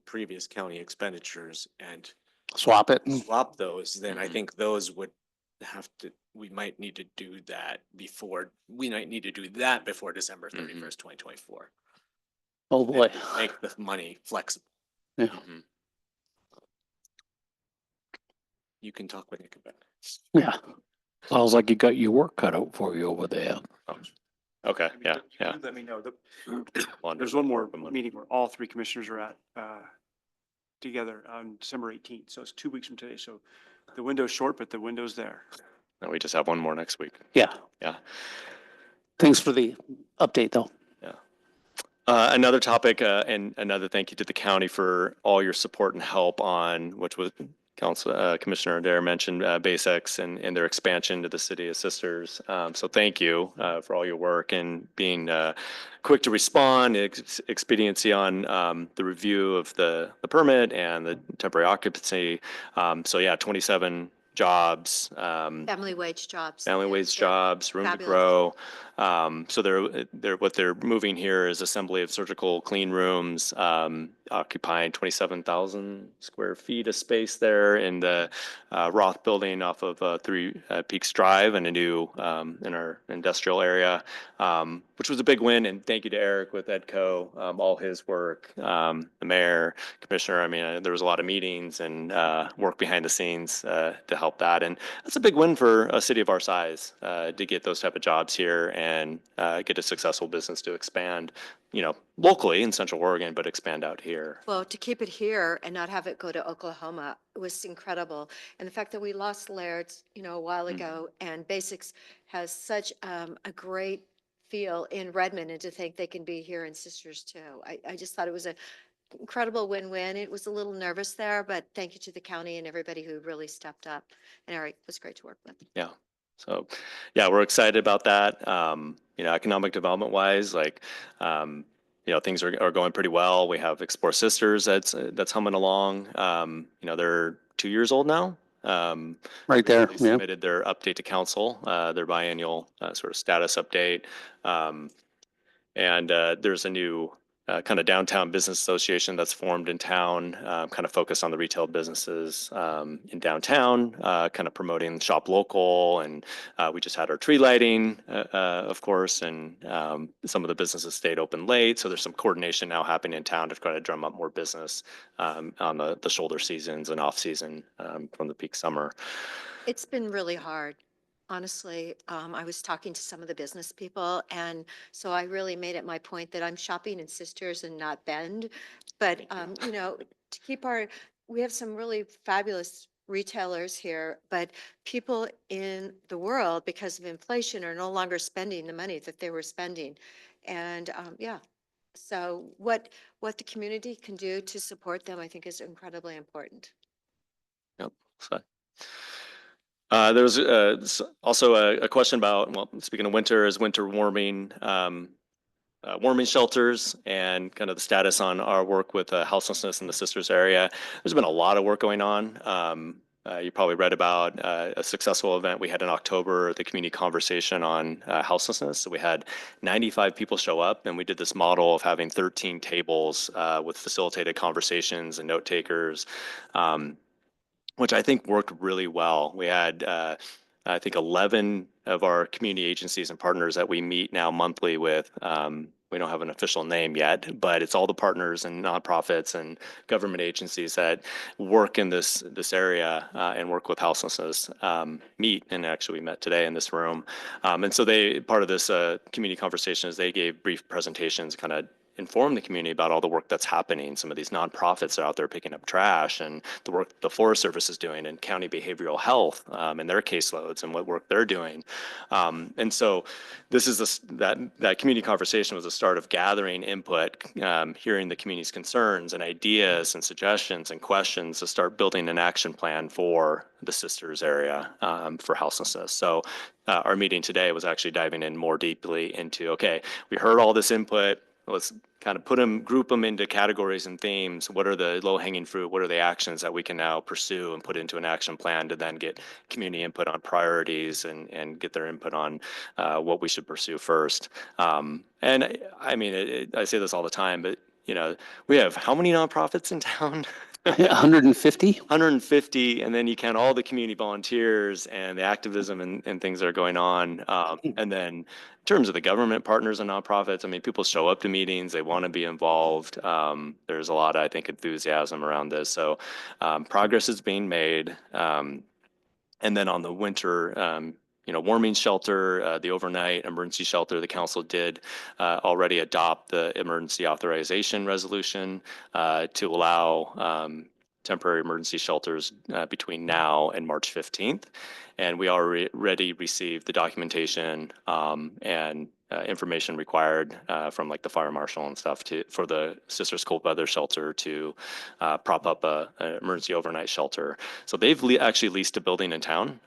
Speaker 11: previous county expenditures and
Speaker 1: Swap it.
Speaker 11: swap those, then I
Speaker 7: Mhm.
Speaker 11: think those would we might need to do that before December
Speaker 7: Mhm.
Speaker 11: 31st, 2024.
Speaker 1: Oh, boy.
Speaker 11: Make the money flexible.
Speaker 1: Yeah.
Speaker 7: Mhm.
Speaker 11: You can talk with Nick about it.
Speaker 1: Yeah.
Speaker 3: Sounds like you got your work cut out for you over there.
Speaker 7: Okay, yeah, yeah.
Speaker 8: Let me know.
Speaker 7: Wonderful.
Speaker 8: There's one more
Speaker 7: Work money.
Speaker 8: meeting where all three commissioners are at, together on December 18th. So it's 2 weeks from today. So the window's short, but the window's there.
Speaker 7: And we just have one more next week.
Speaker 1: Yeah.
Speaker 7: Yeah.
Speaker 1: Thanks for the update, though.
Speaker 7: Another topic, and another thank you to the county for all your support and help on, which was Commissioner Adair mentioned, BOCC and their expansion to the city of Sisters. So thank you for all your work and being quick to respond, expediency on the review of the permit and the temporary occupancy. So yeah, 27 jobs.
Speaker 4: Family wage jobs.
Speaker 7: Family
Speaker 4: Yeah,
Speaker 7: wage
Speaker 4: yeah.
Speaker 7: jobs, room to
Speaker 4: Fabulous.
Speaker 7: grow. So what they're moving here is assembly of surgical clean rooms, occupying 27,000 square feet of space there in the Roth building off of Three Peaks Drive and a new in our industrial area, which was a big win. And thank you to Eric with Edco, all his work, the mayor, commissioner. I mean, there was a lot of meetings and work behind the scenes to help that. And that's a big win for a city of our size to get those type of jobs here and get a successful business to expand, locally in Central Oregon, but expand out here.
Speaker 4: Well, to keep it here and not have it go to Oklahoma was incredible. And the fact that we lost Laird's, a while ago, and BOCC has such a great feel in Redmond, and to think they can be here in Sisters too. I just thought it was an incredible win-win. It was a little nervous there, but thank you to the county and everybody who really stepped up. And Eric was great to work with.
Speaker 7: Yeah. So, yeah, we're excited about that. Economic development wise, things are going pretty well. We have Explore Sisters that's humming along. They're 2 years old now.
Speaker 1: Right there.
Speaker 7: They
Speaker 1: Yeah.
Speaker 7: submitted their update to council, their biannual sort of status update. And there's a new kind of downtown business association that's formed in town, kind of focused on the retail businesses in downtown, kind of promoting shop local. And we just had our tree lighting, of course, and some of the businesses stayed open late. So there's some coordination now happening in town to try to drum up more business on the shoulder seasons and off season from the peak summer.
Speaker 4: It's been really hard. Honestly, I was talking to some of the business people, and so I really made it my point that I'm shopping in Sisters and not Bend. But, to keep we have some really fabulous retailers here, but people in the world, because of inflation, are no longer spending the money that they were spending. And, yeah, so what the community can do to support them, I think, is incredibly important.
Speaker 7: Yep. So. There was also a question about, well, speaking of winter, is winter warming, warming shelters and kind of the status on our work with houselessness in the Sisters area. There's been a lot of work going on. You probably read about a successful event we had in October, the community conversation on houselessness. So we had 95 people show up, and we did this model of having 13 tables with facilitated conversations and note takers. Which I think worked really well. We had, I think, 11 of our community agencies and partners that we meet now monthly with. We don't have an official name yet, but it's all the partners and nonprofits and government agencies that work in this area and work with houselessness meet. And actually, we met today in this room. And so part of this community conversation is they gave brief presentations, kind of inform the community about all the work that's happening. Some of these nonprofits are out there picking up trash, and the work the Forest Service is doing, and county behavioral health and their caseloads and what work they're doing. And so this is that community conversation was the start of gathering input, hearing the community's concerns and ideas and suggestions and questions to start building an action plan for the Sisters area for houselessness. So our meeting today was actually diving in more deeply into, okay, we heard all this input. Let's kind of group them into categories and themes. What are the low-hanging fruit? What are the actions that we can now pursue and put into an action plan to then get community input on priorities and get their input on what we should pursue first? And I mean, I say this all the time, but we have how many nonprofits in town?
Speaker 1: 150?
Speaker 7: 150, and then you count all the community volunteers and the activism and things that are going on. And then in terms of the government partners and nonprofits, I mean, people show up to meetings, they want to be involved. There's a lot, I think, enthusiasm around this. So progress is being made. And then on the winter, warming shelter, the overnight emergency shelter, the council did already adopt the emergency authorization resolution to allow temporary emergency shelters between now and March 15th. And we already received the documentation and information required from like the fire marshal and stuff for the Sisters Cold Weather Shelter to prop up an emergency overnight shelter. So they've actually leased a building in town.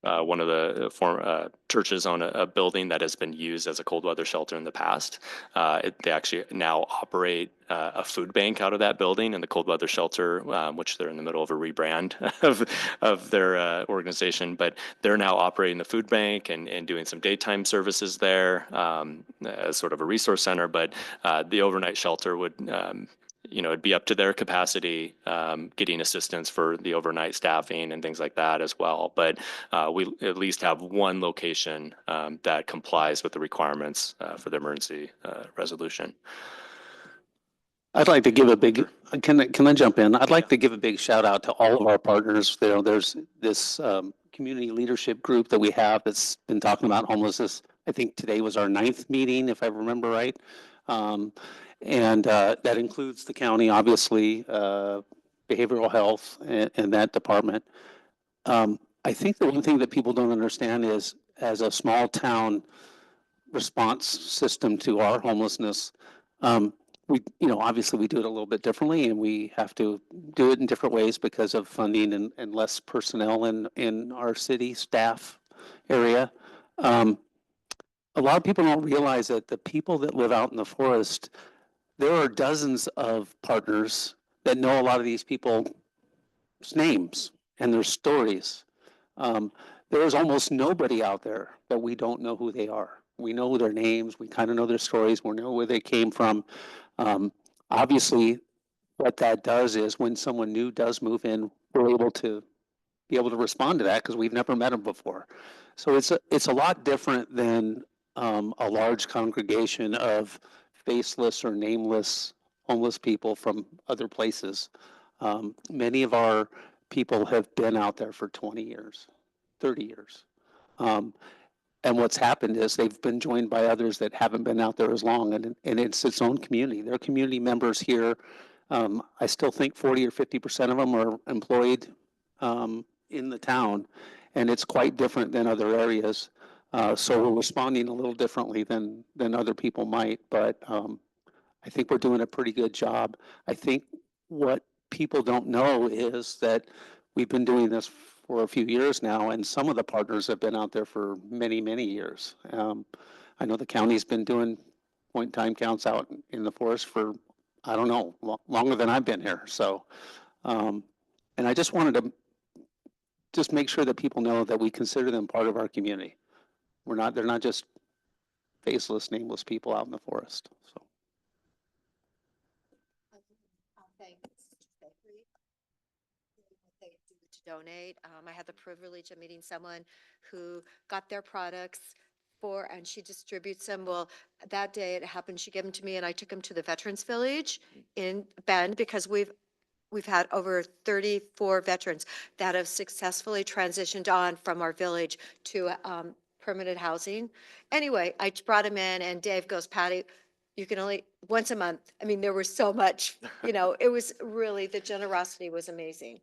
Speaker 7: One of the churches on a building that has been used as a cold weather shelter in the past. They actually now operate a food bank out of that building and the cold weather shelter, which they're in the middle of a rebrand of their organization. But they're now operating the food bank and doing some daytime services there as sort of a resource center. But the overnight shelter would it'd be up to their capacity, getting assistance for the overnight staffing and things like that as well. But we at least have one location that complies with the requirements for the emergency resolution.
Speaker 1: I'd like to give a big, can I jump in? I'd like to give a big shout out to all of our partners. There's this community leadership group that we have that's been talking about homelessness. I think today was our 9th meeting, if I remember right. And that includes the county, obviously, behavioral health and that department. I think the one thing that people don't understand is, as a small town response system to our homelessness, obviously we do it a little bit differently, and we have to do it in different ways because of funding and less personnel in our city staff area. A lot of people don't realize that the people that live out in the forest, there are dozens of partners that know a lot of these people's names and their stories. There's almost nobody out there that we don't know who they are. We know their names, we kind of know their stories, we know where they came from. Obviously, what that does is when someone new does move in, we're able to respond to that because we've never met them before. So it's a lot different than a large congregation of faceless or nameless homeless people from other places. Many of our people have been out there for 20 years, 30 years. And what's happened is they've been joined by others that haven't been out there as long, and it's its own community. They're community members here. I still think 40 or 50% of them are employed in the town, and it's quite different than other areas. So we're responding a little differently than other people might, but I think we're doing a pretty good job. I think what people don't know is that we've been doing this for a few years now, and some of the partners have been out there for many, many years. I know the county's been doing point time counts out in the forest for, I don't know, longer than I've been here. So, and I just wanted to just make sure that people know that we consider them part of our community. They're not just faceless, nameless people out in the forest. So.
Speaker 4: To donate. I had the privilege of meeting someone who got their products and she distributes them. Well, that day it happened, she gave them to me and I took them to the Veterans Village in Bend because we've had over 34 veterans that have successfully transitioned on from our village to permanent housing. Anyway, I brought them in and Dave goes, Patty, you can only, once a month. I mean, there was so much, it was really, the generosity was amazing.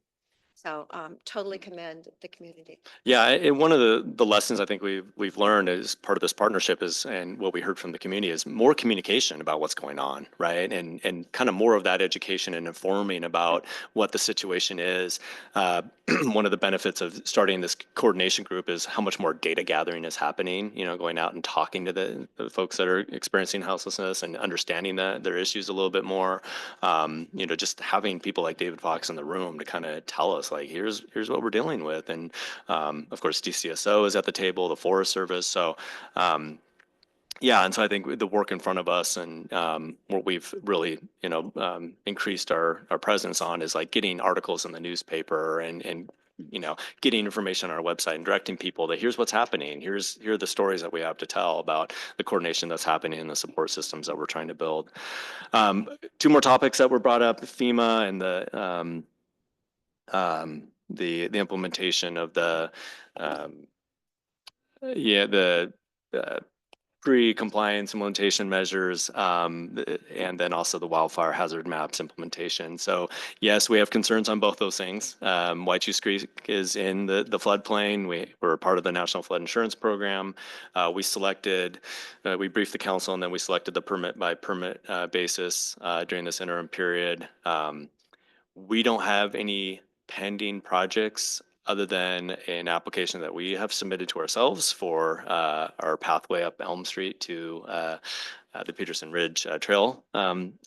Speaker 4: So totally commend the community.
Speaker 7: Yeah, and one of the lessons I think we've learned as part of this partnership is, and what we heard from the community is more communication about what's going on, right? And kind of more of that education and informing about what the situation is. One of the benefits of starting this coordination group is how much more data gathering is happening, going out and talking to the folks that are experiencing houselessness and understanding their issues a little bit more. Just having people like David Fox in the room to kind of tell us, like, here's what we're dealing with. And of course, DCSO is at the table, the Forest Service. So yeah, and so I think the work in front of us and what we've really, increased our presence on is like getting articles in the newspaper and getting information on our website and directing people that here's what's happening. Here are the stories that we have to tell about the coordination that's happening and the support systems that we're trying to build. Two more topics that were brought up: FEMA and the implementation of the pre-compliance implementation measures, and then also the wildfire hazard maps implementation. So yes, we have concerns on both those things. White Creek is in the floodplain. We're part of the National Flood Insurance Program. We briefed the council, and then we selected the permit by permit basis during this interim period. We don't have any pending projects other than an application that we have submitted to ourselves for our pathway up Elm Street to the Peterson Ridge Trail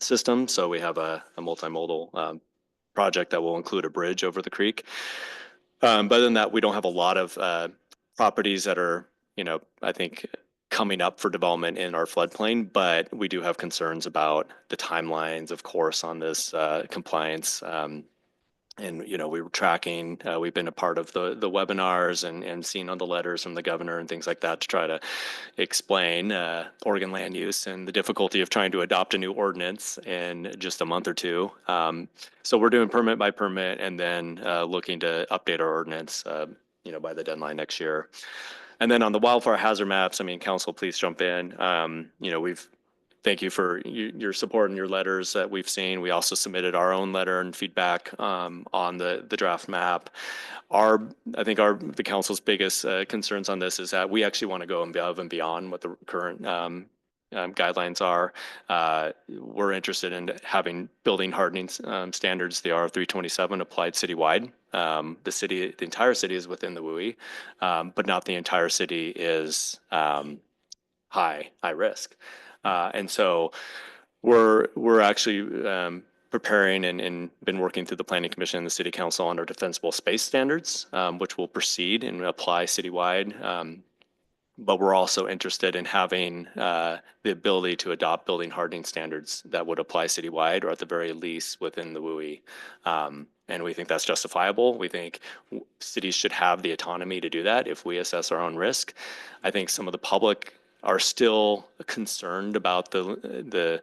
Speaker 7: system. So we have a multimodal project that will include a bridge over the creek. But other than that, we don't have a lot of properties that are, I think, coming up for development in our floodplain, but we do have concerns about the timelines, of course, on this compliance. And, we were tracking, we've been a part of the webinars and seen on the letters from the governor and things like that to try to explain Oregon land use and the difficulty of trying to adopt a new ordinance in just a month or two. So we're doing permit by permit and then looking to update our ordinance, by the deadline next year. And then on the wildfire hazard maps, council, please jump in. Thank you for your support and your letters that we've seen. We also submitted our own letter and feedback on the draft map. I think the council's biggest concerns on this is that we actually want to go above and beyond what the current guidelines are. We're interested in having building hardening standards, the R327, applied citywide. The entire city is within the WUI, but not the entire city is high risk. And so we're actually preparing and been working through the Planning Commission and the City Council on our defensible space standards, which will proceed and apply citywide. But we're also interested in having the ability to adopt building hardening standards that would apply citywide, or at the very least within the WUI. And we think that's justifiable. We think cities should have the autonomy to do that if we assess our own risk. I think some of the public are still concerned about the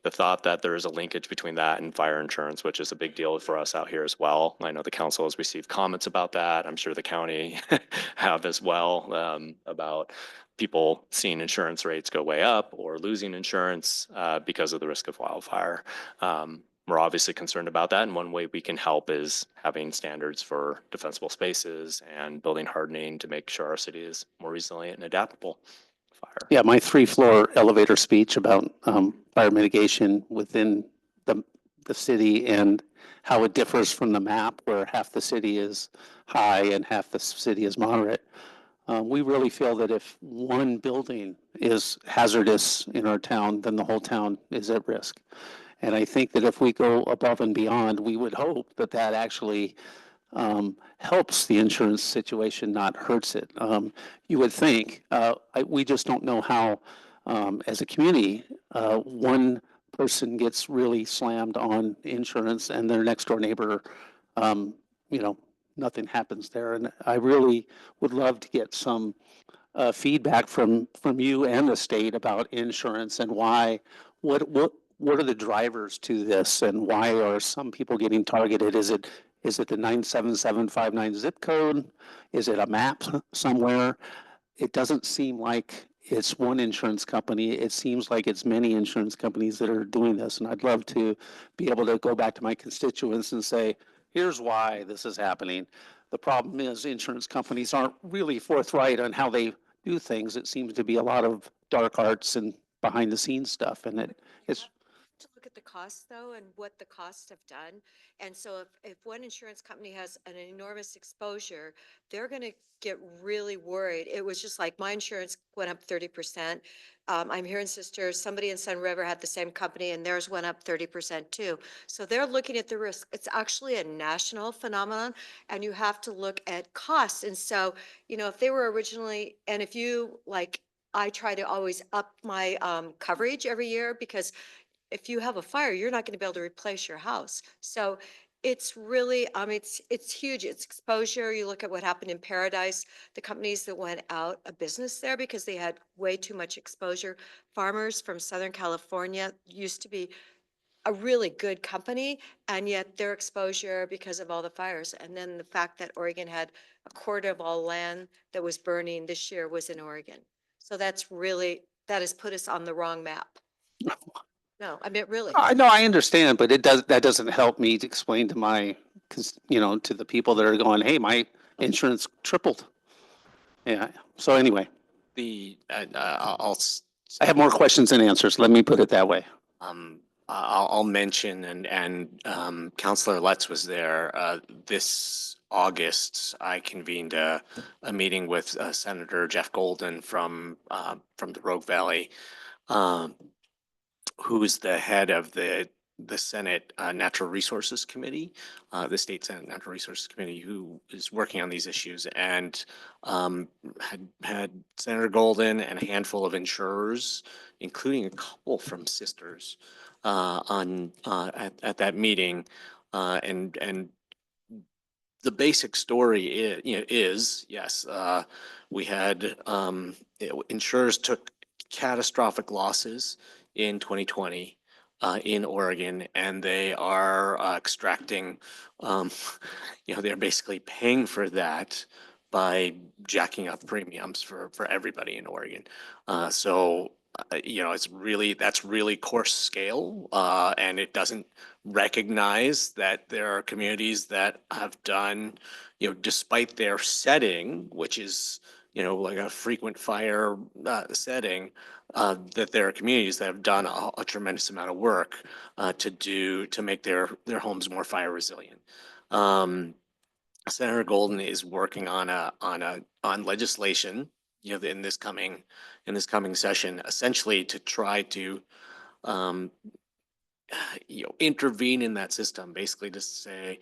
Speaker 7: thought that there is a linkage between that and fire insurance, which is a big deal for us out here as well. I know the council has received comments about that. I'm sure the county have as well, about people seeing insurance rates go way up or losing insurance because of the risk of wildfire. We're obviously concerned about that, and one way we can help is having standards for defensible spaces and building hardening to make sure our city is more resilient and adaptable. Fire.
Speaker 1: Yeah, my 3-floor elevator speech about fire mitigation within the city and how it differs from the map, where half the city is high and half the city is moderate. We really feel that if one building is hazardous in our town, then the whole town is at risk. And I think that if we go above and beyond, we would hope that that actually helps the insurance situation, not hurts it. You would think, we just don't know how, as a community, one person gets really slammed on insurance and their next door neighbor, nothing happens there. And I really would love to get some feedback from you and the state about insurance and why, what are the drivers to this, and why are some people getting targeted? Is it the 97759 zip code? Is it a map somewhere? It doesn't seem like it's one insurance company. It seems like it's many insurance companies that are doing this. And I'd love to be able to go back to my constituents and say, here's why this is happening. The problem is insurance companies aren't really forthright on how they do things. It seems to be a lot of dark arts and behind the scenes stuff. And it's,
Speaker 4: To look at the costs though and what the costs have done. And so if one insurance company has an enormous exposure, they're going to get really worried. It was just like my insurance went up 30%. I'm here in Sisters, somebody in Sun River had the same company and theirs went up 30% too. So they're looking at the risk. It's actually a national phenomenon and you have to look at costs. And so, you know, if they were originally, and if you like, I try to always up my coverage every year because if you have a fire, you're not going to be able to replace your house. So it's really, it's huge. It's exposure. You look at what happened in Paradise, the companies that went out of business there because they had way too much exposure. Farmers from Southern California used to be a really good company, and yet their exposure because of all the fires. And then the fact that Oregon had a quarter of all land that was burning this year was in Oregon. So that's really, that has put us on the wrong map. No, I mean, really.
Speaker 1: I know, I understand, but that doesn't help me to explain to my, to the people that are going, hey, my insurance tripled. Yeah. So anyway, I have more questions than answers. Let me put it that way.
Speaker 11: I'll mention, and Counselor Lutz was there, this August, I convened a meeting with Senator Jeff Golden from the Rogue Valley, who's the head of the Senate Natural Resources Committee, the State Senate Natural Resources Committee, who is working on these issues, and had Senator Golden and a handful of insurers, including a couple from Sisters, at that meeting, and the basic story is yes, we had insurers took catastrophic losses in 2020 in Oregon, and they are extracting, they're basically paying for that by jacking up premiums for everybody in Oregon. That's really coarse scale, and it doesn't recognize that there are communities that have done, despite their setting, which is, like a frequent fire setting, that there are communities that have done a tremendous amount of work to make their homes more fire resilient. Senator Golden is working on legislation, in this coming session, essentially to try to intervene in that system, basically to say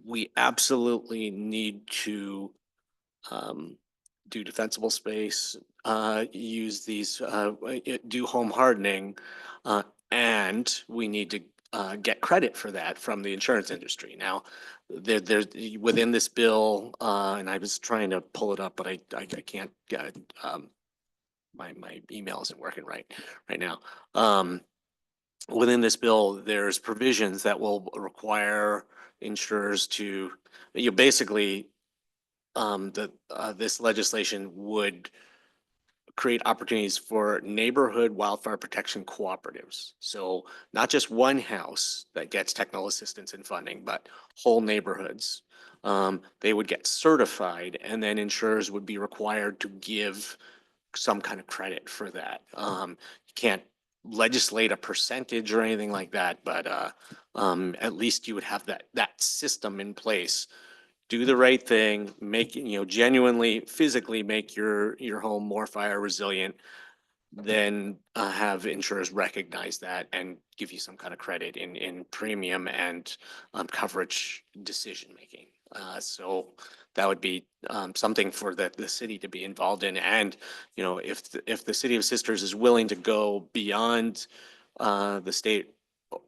Speaker 11: we absolutely need to do defensible space, use these, do home hardening, and we need to get credit for that from the insurance industry. Now, there's within this bill, and I was trying to pull it up, but I can't get it. My email isn't working right now. Within this bill, there's provisions that will require insurers to, basically, this legislation would create opportunities for neighborhood wildfire protection cooperatives. So not just one house that gets technical assistance and funding, but whole neighborhoods. They would get certified, and then insurers would be required to give some kind of credit for that. You can't legislate a percentage or anything like that, but at least you would have that system in place. Do the right thing, make, genuinely physically make your home more fire resilient, then have insurers recognize that and give you some kind of credit in premium and coverage decision making. So that would be something for the city to be involved in. And, if the City of Sisters is willing to go beyond the state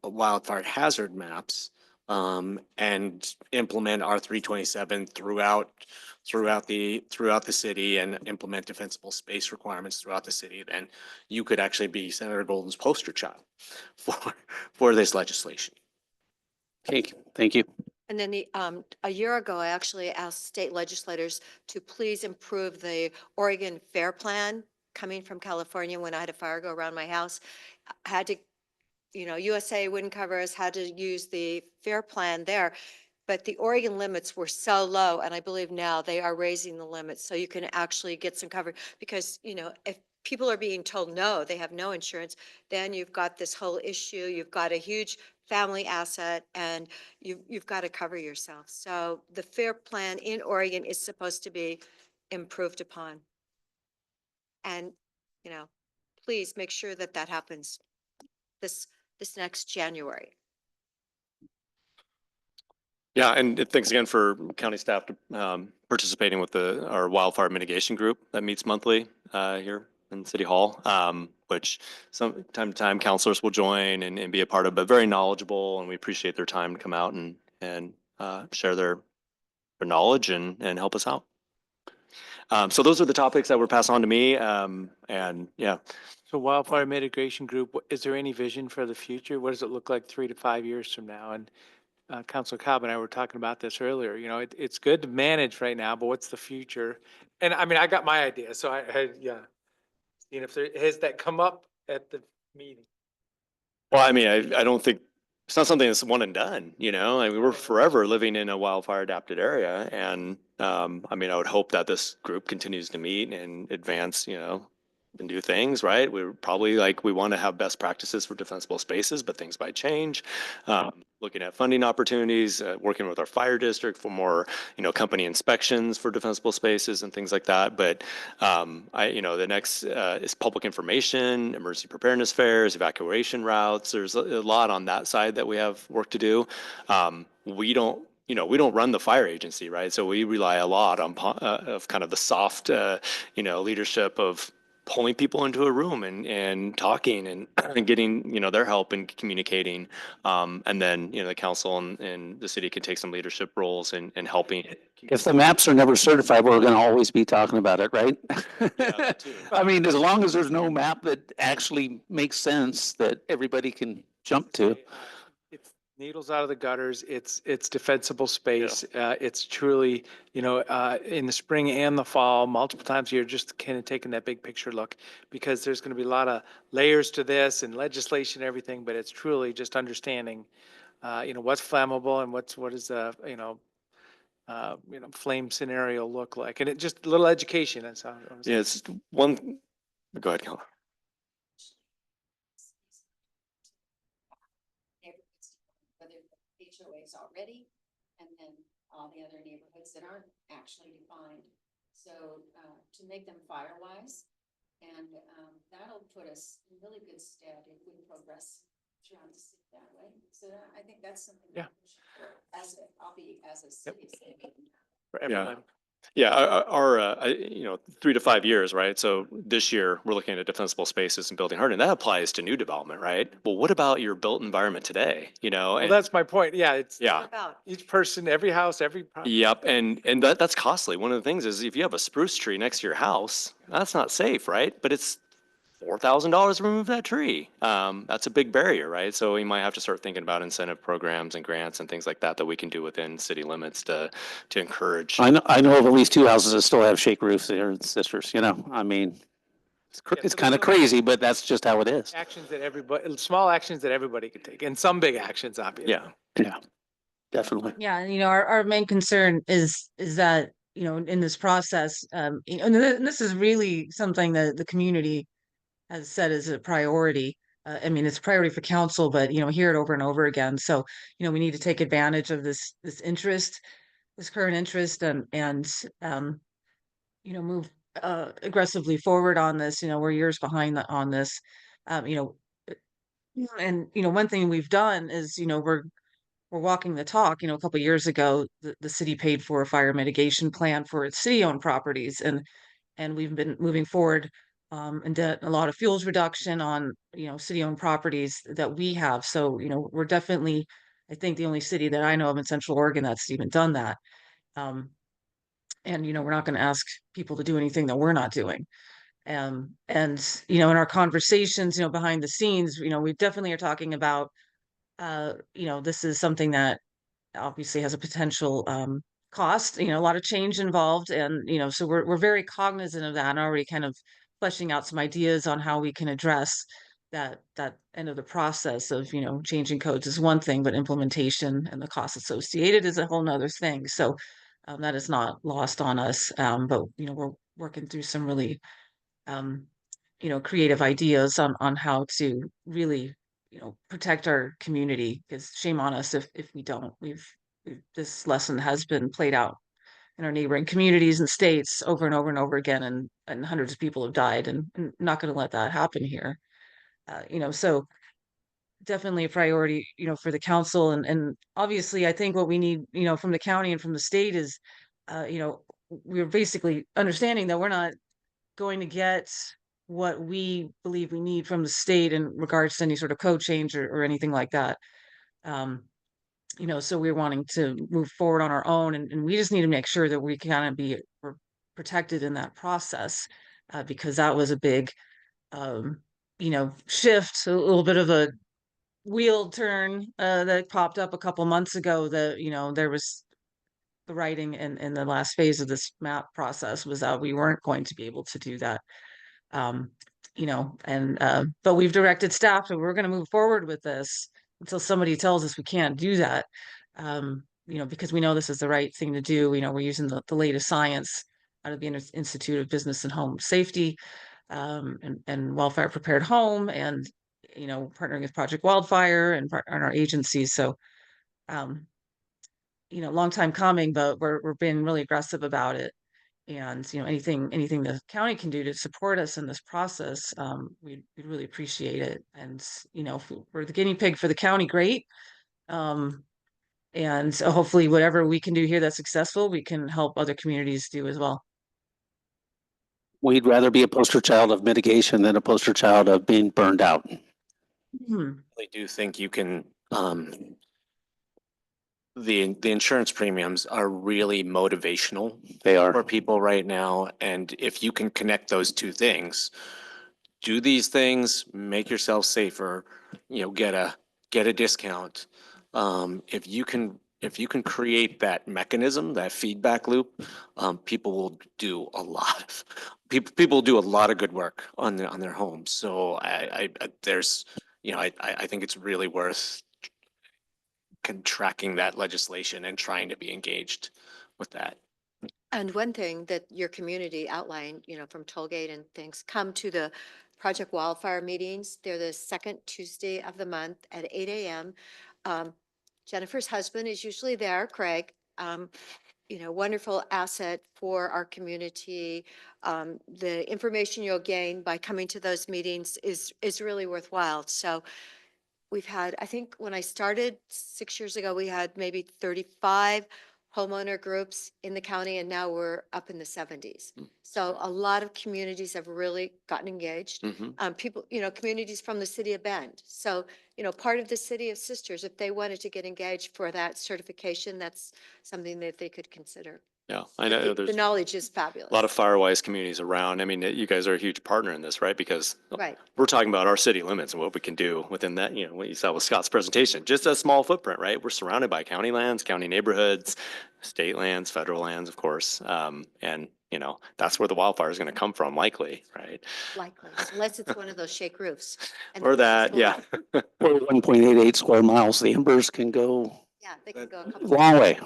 Speaker 11: wildfire hazard maps, and implement R327 throughout the city and implement defensible space requirements throughout the city, then you could actually be Senator Golden's poster child for this legislation.
Speaker 1: Okay, thank you.
Speaker 4: And then a year ago, I actually asked state legislators to please improve the Oregon Fair Plan coming from California, when I had a fire go around my house, I had to, USA wouldn't cover us, had to use the FAIR plan there. But the Oregon limits were so low, and I believe now they are raising the limits so you can actually get some coverage. Because, if people are being told no, they have no insurance, then you've got this whole issue. You've got a huge family asset, and you've got to cover yourself. So the FAIR plan in Oregon is supposed to be improved upon. And, please make sure that that happens this next January.
Speaker 7: Yeah, and thanks again for county staff participating with our wildfire mitigation group that meets monthly here in City Hall, which some time to time counselors will join and be a part of, but very knowledgeable, and we appreciate their time to come out and share their knowledge and help us out. So those are the topics that were passed on to me, and yeah.
Speaker 6: So wildfire mitigation group, is there any vision for the future? What does it look like 3 to 5 years from now? And Councilor Cobb and I were talking about this earlier. It's good to manage right now, but what's the future? And I mean, I got my idea, so yeah. If there, has that come up at the meeting?
Speaker 7: Well, I mean, I don't think it's not something that's one and done, I mean, we're forever living in a wildfire adapted area. And, I mean, I would hope that this group continues to meet and advance, and do things, right? We're probably we want to have best practices for defensible spaces, but things might change. Looking at funding opportunities, working with our fire district for more, company inspections for defensible spaces and things like that. But the next is public information, emergency preparedness fairs, evacuation routes. There's a lot on that side that we have work to do. We don't run the fire agency, right? So we rely a lot on of kind of the soft, leadership of pulling people into a room and talking and getting, their help and communicating. And then, the council and the city can take some leadership roles in helping.
Speaker 1: If the maps are never certified, we're going to always be talking about it, right?
Speaker 7: Yeah, that too.
Speaker 1: I mean, as long as there's no map that actually makes sense that everybody can jump to.
Speaker 6: It's needles out of the gutters. It's defensible space. It's truly, in the spring and the fall, multiple times a year, just kind of taking that big picture look, because there's going to be a lot of layers to this and legislation and everything, but it's truly just understanding, what's flammable and what is the, flame scenario look like, and it just a little education. That's how.
Speaker 7: Yeah, it's one. Go ahead, Keller.
Speaker 5: Whether the HOAs already, and then all the other neighborhoods that aren't actually defined. So to make them fire-wise, and that'll put us in really good stead if we progress throughout the city that way. So I think that's something.
Speaker 6: Yeah.
Speaker 5: I'll be as a city.
Speaker 6: For everyone.
Speaker 7: Yeah, our 3 to 5 years, right? So this year we're looking at defensible spaces and building hardening. That applies to new development, right? Well, what about your built environment today?
Speaker 6: Well,
Speaker 7: And
Speaker 6: that's my point. Yeah, it's
Speaker 7: yeah.
Speaker 4: About
Speaker 6: each person, every house, every.
Speaker 7: Yep, and that's costly. One of the things is if you have a spruce tree next to your house, that's not safe, right? But it's $4,000 to remove that tree. That's a big barrier, right? So we might have to start thinking about incentive programs and grants and things like that that we can do within city limits to encourage.
Speaker 1: I know of at least 2 houses that still have shake roofs there, sisters, I mean, it's kind of crazy, but that's just how it is.
Speaker 6: Actions that everybody, small actions that everybody could take, and some big actions, obviously.
Speaker 7: Yeah.
Speaker 1: Yeah, definitely.
Speaker 12: Yeah, and our main concern is that, in this process, and this is really something that the community has said is a priority. I mean, it's a priority for council, but, hear it over and over again. So, we need to take advantage of this interest, this current interest, and move aggressively forward on this. We're years behind on this. And, one thing we've done is, we're walking the talk. A couple of years ago, the city paid for a fire mitigation plan for its city-owned properties, and we've been moving forward and did a lot of fuels reduction on city-owned properties that we have. So we're definitely, I think, the only city that I know of in Central Oregon that's even done that. And we're not going to ask people to do anything that we're not doing. And in our conversations, behind the scenes, we definitely are talking about this is something that obviously has a potential cost, a lot of change involved. And, so we're very cognizant of that and already kind of fleshing out some ideas on how we can address that end of the process of, changing codes is one thing, but implementation and the costs associated is a whole nother thing. So that is not lost on us. But we're working through some really creative ideas on how to really, protect our community, because shame on us if we don't. This lesson has been played out in our neighboring communities and states over and over and over again, and hundreds of people have died, and not going to let that happen here. So definitely a priority, for the council, and obviously I think what we need, from the county and from the state is, we're basically understanding that we're not going to get what we believe we need from the state in regards to any sort of code change or anything like that. Um, so we're wanting to move forward on our own, and we just need to make sure that we kind of we're protected in that process, because that was a big, shift, a little bit of a wheel turn, that popped up a couple months ago. That, there was the writing in the last phase of this map process was that we weren't going to be able to do that. Um, but we've directed staff that we're going to move forward with this until somebody tells us we can't do that. Because we know this is the right thing to do. We're using the latest science out of the Institute of Business and Home Safety, and Wildfire Prepared Home, and partnering with Project Wildfire and our agencies. So, long time coming, but we're being really aggressive about it. And anything the county can do to support us in this process, we'd really appreciate it. And if we're the guinea pig for the county, great. And so hopefully whatever we can do here that's successful, we can help other communities do as well.
Speaker 1: We'd rather be a poster child of mitigation than a poster child of being burned out.
Speaker 11: I do think you can, the insurance premiums are really motivational
Speaker 1: They are.
Speaker 11: for people right now. And if you can connect those two things, do these things, make yourself safer, get a discount. If you can create that mechanism, that feedback loop, people will do a lot of, people will do a lot of good work on their homes. So there's, I think it's really worth tracking that legislation and trying to be engaged with that.
Speaker 4: And one thing that your community outlined, from Tollgate and things, come to the Project Wildfire meetings. They're the second Tuesday of the month at 8 a.m. Jennifer's husband is usually there, Craig. Wonderful asset for our community. The information you'll gain by coming to those meetings is really worthwhile. So we've had, I think when I started 6 years ago, we had maybe 35 homeowner groups in the county, and now we're up in the 70s. So a lot of communities have really gotten engaged. People, communities from the city of Bend. So, part of the City of Sisters, if they wanted to get engaged for that certification, that's something that they could consider.
Speaker 7: Yeah, I know
Speaker 4: The
Speaker 7: there's
Speaker 4: knowledge is fabulous.
Speaker 7: a lot of Firewise communities around. I mean, you guys are a huge partner in this, right? Because
Speaker 4: Right.
Speaker 7: we're talking about our city limits and what we can do within that, what you saw with Scott's presentation, just a small footprint, right? We're surrounded by county lands, county neighborhoods, state lands, federal lands, of course. And, that's where the wildfire is going to come from, likely, right?
Speaker 4: Likely, unless it's one of those shake roofs. and
Speaker 7: Or
Speaker 4: then it's
Speaker 7: that,
Speaker 4: still
Speaker 7: yeah.
Speaker 1: Or 1.88 square miles, the embers can go
Speaker 4: Yeah, they can go a
Speaker 1: a
Speaker 4: couple.
Speaker 1: long way.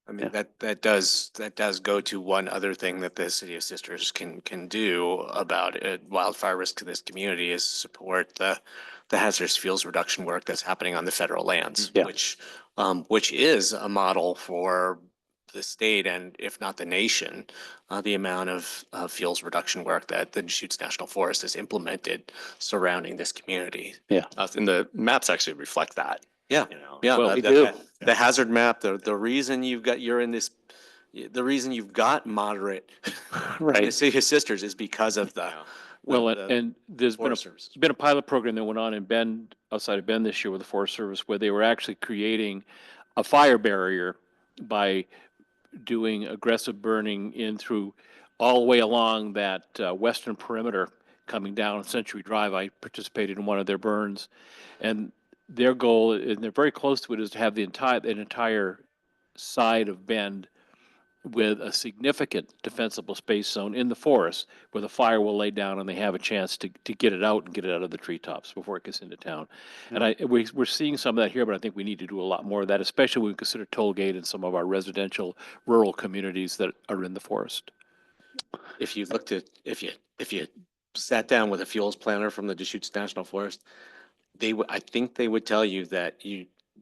Speaker 11: I mean, that does go to one other thing that the City of Sisters can do about wildfire risk to this community is support the hazardous fuels reduction work that's happening on the federal lands,
Speaker 1: Yeah.
Speaker 11: which is a model for the state and if not the nation, the amount of fuels reduction work that the Deschutes National Forest has implemented surrounding this community.
Speaker 1: Yeah.
Speaker 7: And the maps actually reflect that.
Speaker 11: Yeah,
Speaker 7: Yeah,
Speaker 11: well,
Speaker 1: we do.
Speaker 11: the hazard map, the reason the reason you've got moderate
Speaker 1: Right.
Speaker 11: the City of Sisters is because of the.
Speaker 3: Well,
Speaker 11: the
Speaker 3: and there's been
Speaker 11: Forest Service.
Speaker 3: a pilot program that went on in Bend, outside of Bend this year with the Forest Service, where they were actually creating a fire barrier by doing aggressive burning in through all the way along that western perimeter coming down Century Drive. I participated in one of their burns, and their goal, and they're very close to it, is to have an entire side of Bend with a significant defensible space zone in the forest where the fire will lay down and they have a chance to get it out and get it out of the treetops before it gets into town. And we're seeing some of that here, but I think we need to do a lot more of that, especially when we consider Tollgate and some of our residential rural communities that are in the forest.
Speaker 11: If you looked at, if you sat down with a fuels planner from the Deschutes National Forest, I think they would tell you that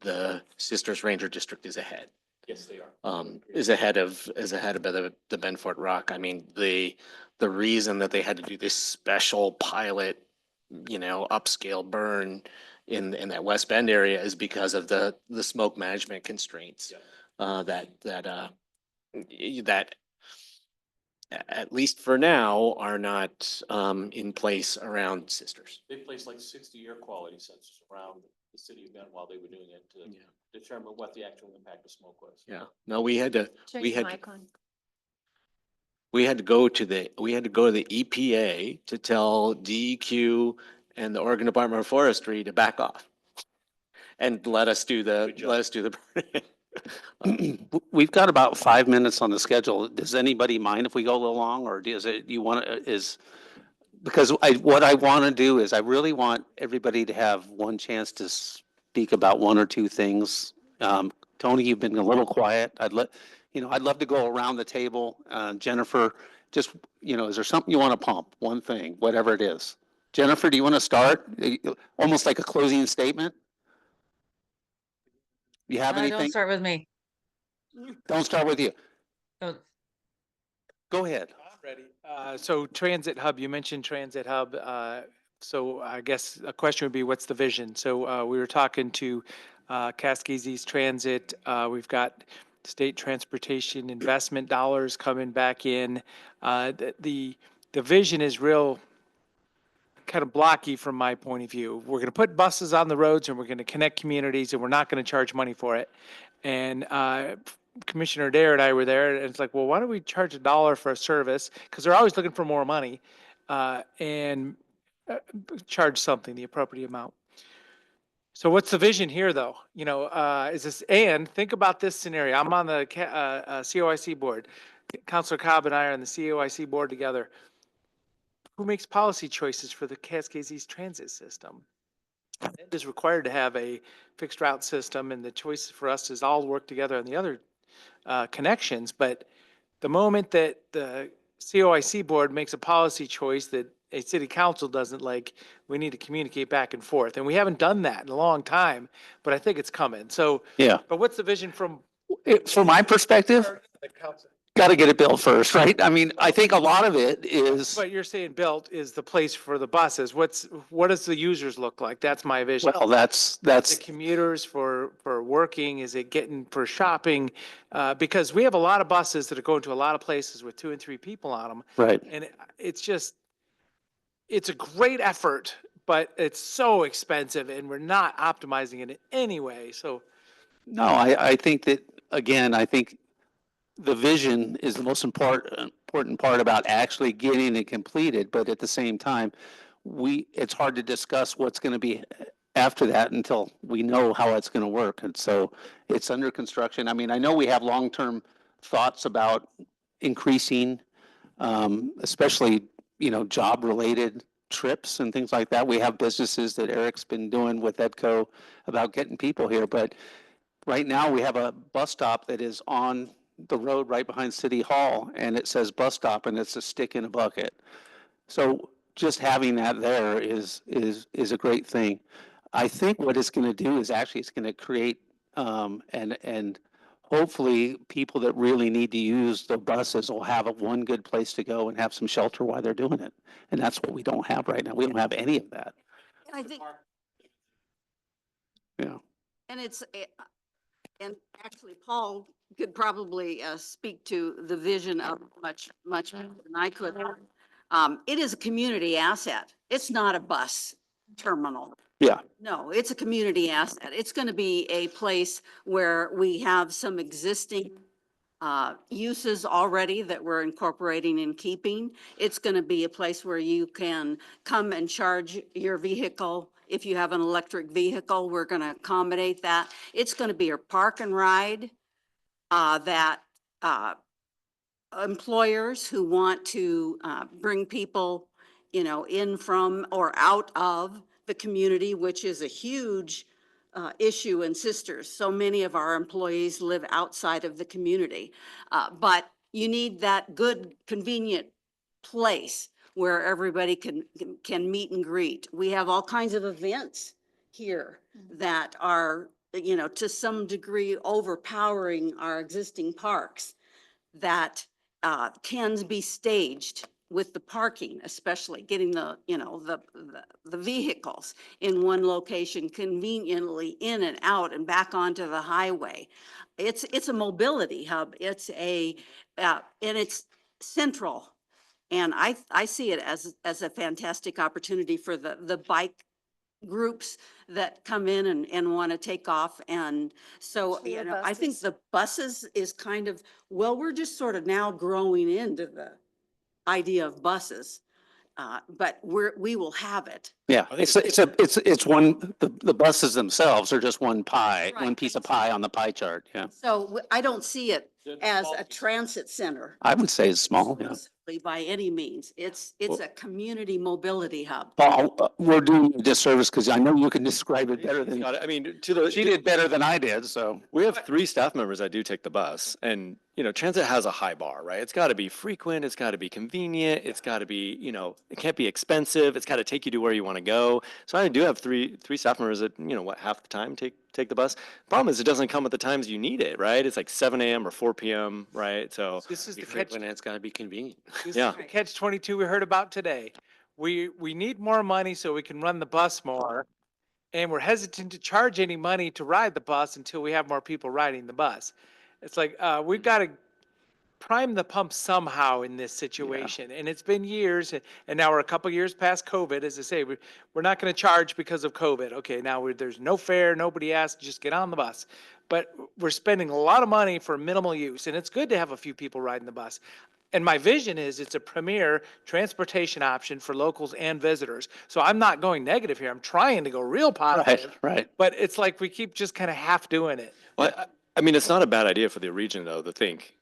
Speaker 11: the Sisters Ranger District is ahead.
Speaker 3: Yes, they are.
Speaker 11: Is ahead of the Benfort Rock. I mean, the reason that they had to do this special pilot, upscale burn in that West Bend area is because of the smoke management constraints. That at least for now are not in place around Sisters.
Speaker 3: They placed like 60 air quality sensors around the city of Bend while they were doing it to determine what the actual impact of smoke was.
Speaker 11: Yeah. No, we had to
Speaker 10: Turn
Speaker 11: we
Speaker 10: your
Speaker 11: had
Speaker 10: mic on.
Speaker 11: we had to go to the EPA to tell DEQ and the Oregon Department of Forestry to back off and let us do the
Speaker 1: We've got about 5 minutes on the schedule. Does anybody mind if we go a little long, or because what I want to do is I really want everybody to have one chance to speak about one or two things. Tony, you've been a little quiet. I'd love to go around the table. Jennifer, just, is there something you want to pump? One thing, whatever it is. Jennifer, do you want to start? Almost like a closing statement? You have
Speaker 12: Don't
Speaker 1: anything?
Speaker 12: start with me.
Speaker 1: Don't start with you.
Speaker 12: Don't-
Speaker 1: Go ahead.
Speaker 6: I'm ready. So Transit Hub, you mentioned Transit Hub. So I guess a question would be, what's the vision? So we were talking to Cascades East Transit. We've got state transportation investment dollars coming back in. The vision is real kind of blocky from my point of view. We're going to put buses on the roads and we're going to connect communities and we're not going to charge money for it. And Commissioner Dare and I were there, and it's like, well, why don't we charge $1 for a service? Because they're always looking for more money, and charge something, the appropriate amount. So what's the vision here, though? Is this, and think about this scenario. I'm on the COIC board. Councilor Cobb and I are on the COIC board together. Who makes policy choices for the Cascades East Transit system? It is required to have a fixed route system, and the choice for us is all work together on the other connections. But the moment that the COIC board makes a policy choice that a city council doesn't like, we need to communicate back and forth. And we haven't done that in a long time, but I think it's coming. So,
Speaker 1: Yeah.
Speaker 6: but what's the vision from
Speaker 1: From my perspective,
Speaker 6: the council?
Speaker 1: got to get it built first, right? I mean, I think a lot of it is,
Speaker 6: What you're saying built is the place for the buses. What does the users look like? That's my vision.
Speaker 1: well, that's,
Speaker 6: The commuters for working, is it getting for shopping? Because we have a lot of buses that are going to a lot of places with 2 and 3 people on them.
Speaker 1: right.
Speaker 6: And it's a great effort, but it's so expensive and we're not optimizing it in any way. So
Speaker 1: No, I think that, again, I think the vision is the most important part about actually getting it completed, but at the same time, it's hard to discuss what's going to be after that until we know how it's going to work. And so it's under construction. I mean, I know we have long-term thoughts about increasing, especially, job-related trips and things like that. We have businesses that Eric's been doing with EDCO about getting people here, but right now we have a bus stop that is on the road right behind City Hall, and it says bus stop, and it's a stick in a bucket. So just having that there is a great thing. I think what it's going to do is actually it's going to create and hopefully people that really need to use the buses will have one good place to go and have some shelter while they're doing it. And that's what we don't have right now. We don't have any of that.
Speaker 5: I think,
Speaker 1: Yeah.
Speaker 5: and and actually Paul could probably speak to the vision of much better than I could. It is a community asset. It's not a bus terminal.
Speaker 1: Yeah.
Speaker 5: No, it's a community asset. It's going to be a place where we have some existing uses already that we're incorporating and keeping. It's going to be a place where you can come and charge your vehicle. If you have an electric vehicle, we're going to accommodate that. It's going to be a park and ride that
Speaker 13: employers who want to bring people, in from or out of the community, which is a huge issue in Sisters. So many of our employees live outside of the community. But you need that good, convenient place where everybody can meet and greet. We have all kinds of events here that are, to some degree overpowering our existing parks that can be staged with the parking, especially getting the vehicles in one location conveniently in and out and back onto the highway. It's a mobility hub. It's and it's central. And I see it as a fantastic opportunity for the bike groups that come in and want to take off. And so,
Speaker 10: Tour
Speaker 13: I think
Speaker 10: buses.
Speaker 13: the buses is kind of, well, we're just sort of now growing into the idea of buses. But we will have it.
Speaker 1: Yeah,
Speaker 7: I think
Speaker 1: it's one, the buses themselves are just one pie, one
Speaker 13: Right.
Speaker 1: piece of pie on the pie chart, yeah.
Speaker 13: So I don't see it
Speaker 3: Then
Speaker 13: as
Speaker 3: small
Speaker 13: a
Speaker 3: piece.
Speaker 13: transit center.
Speaker 1: I would say it's small, yeah.
Speaker 13: Exclusively by any means. It's a community mobility hub.
Speaker 1: Paul, we're doing a disservice because I know you can describe it better than,
Speaker 7: Scott, I mean, to the.
Speaker 1: she did better than I did, so.
Speaker 7: We have 3 staff members that do take the bus, and transit has a high bar, right? It's got to be frequent, it's got to be convenient, it's got to be, it can't be expensive, it's got to take you to where you want to go. So I do have three staff members that, half the time take the bus. Problem is, it doesn't come at the times you need it, right? It's like 7 a.m. or 4 p.m., right? So
Speaker 6: This is
Speaker 11: Be
Speaker 6: the catch,
Speaker 11: frequent and it's gotta be convenient.
Speaker 6: this
Speaker 7: Yeah.
Speaker 6: is the catch 22 we heard about today. We need more money so we can run the bus more. And we're hesitant to charge any money to ride the bus until we have more people riding the bus. It's like, we've got to prime the pump somehow in this situation. And it's been years, and now we're a couple years past COVID. As I say, we're not going to charge because of COVID. Okay, now there's no fare, nobody asked, just get on the bus. But we're spending a lot of money for minimal use, and it's good to have a few people riding the bus. And my vision is it's a premier transportation option for locals and visitors. So I'm not going negative here. I'm trying to go real positive.
Speaker 1: Right.
Speaker 6: But it's like we keep just kind of half doing it.
Speaker 7: Well, I mean, it's not a bad idea for the region, though, to think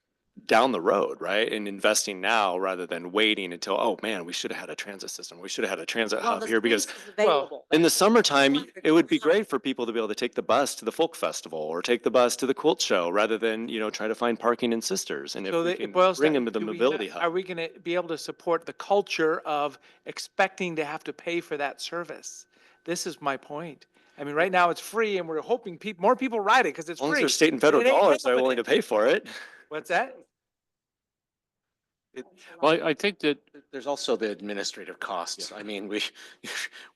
Speaker 7: down the road, right? And investing now rather than waiting until, oh man, we should have had a transit system. We should have had a transit
Speaker 13: Well,
Speaker 7: hub
Speaker 13: the
Speaker 7: here because
Speaker 13: space is available.
Speaker 7: in the summertime, it would be great for people to be able to take the bus to the folk festival or take the bus to the quilt show rather than, try to find parking in Sisters. And if
Speaker 6: So
Speaker 7: we
Speaker 6: that
Speaker 7: can
Speaker 6: it boils
Speaker 7: bring
Speaker 6: down,
Speaker 7: them to the
Speaker 6: do we
Speaker 7: mobility
Speaker 6: not- Are
Speaker 7: hub.
Speaker 6: we going to be able to support the culture of expecting to have to pay for that service? This is my point. I mean, right now it's free and we're hoping more people ride it because it's
Speaker 7: As long as
Speaker 6: free.
Speaker 7: there's state and federal
Speaker 6: It ain't
Speaker 7: dollars that are
Speaker 6: happening.
Speaker 7: willing to pay for it.
Speaker 6: What's that?
Speaker 3: Well, I think that
Speaker 11: There's also the administrative costs. I mean, we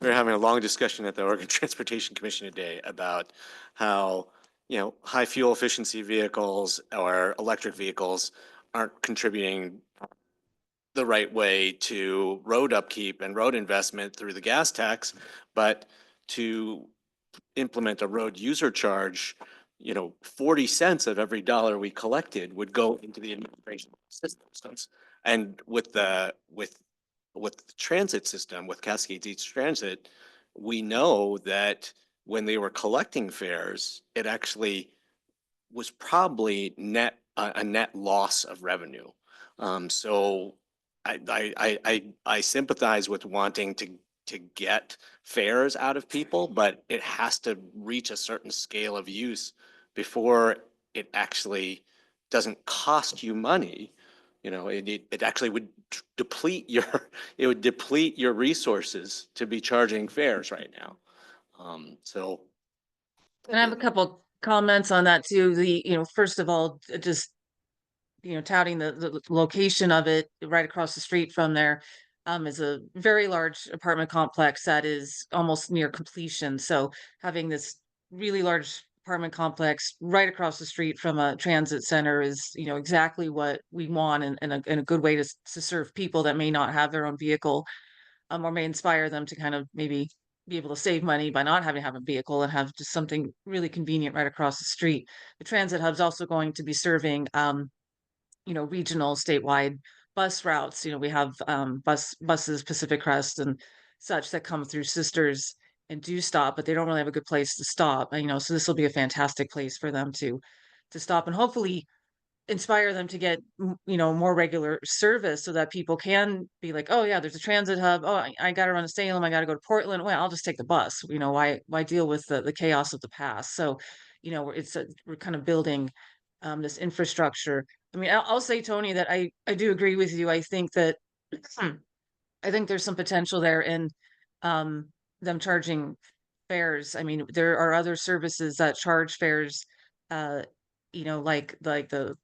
Speaker 11: were having a long discussion at the Oregon Transportation Commission today about how, high fuel efficiency vehicles or electric vehicles aren't contributing the right way to road upkeep and road investment through the gas tax, but to implement a road user charge, 40 cents of every dollar we collected would go into the administration systems. And with the transit system, with Cascades East Transit, we know that when they were collecting fares, it actually was probably a net loss of revenue. So I sympathize with wanting to get fares out of people, but it has to reach a certain scale of use before it actually doesn't cost you money. It actually would deplete your resources to be charging fares right now. So
Speaker 12: And I have a couple comments on that too. First of all, just, touting the location of it right across the street from there, is a very large apartment complex that is almost near completion. So having this really large apartment complex right across the street from a transit center is, exactly what we want and a good way to serve people that may not have their own vehicle, or may inspire them to kind of maybe be able to save money by not having to have a vehicle and have just something really convenient right across the street. The transit hub's also going to be serving, regional, statewide bus routes. We have buses, Pacific Crest and such that come through Sisters and do stop, but they don't really have a good place to stop. So this will be a fantastic place for them to stop and hopefully inspire them to get, more regular service so that people can be like, oh yeah, there's a transit hub. Oh, I got to run to Salem. I got to go to Portland. Well, I'll just take the bus. Why deal with the chaos of the past? So, we're kind of building this infrastructure. I mean, I'll say, Tony, that I do agree with you. I think that I think there's some potential there in them charging fares. I mean, there are other services that charge fares, uh, like the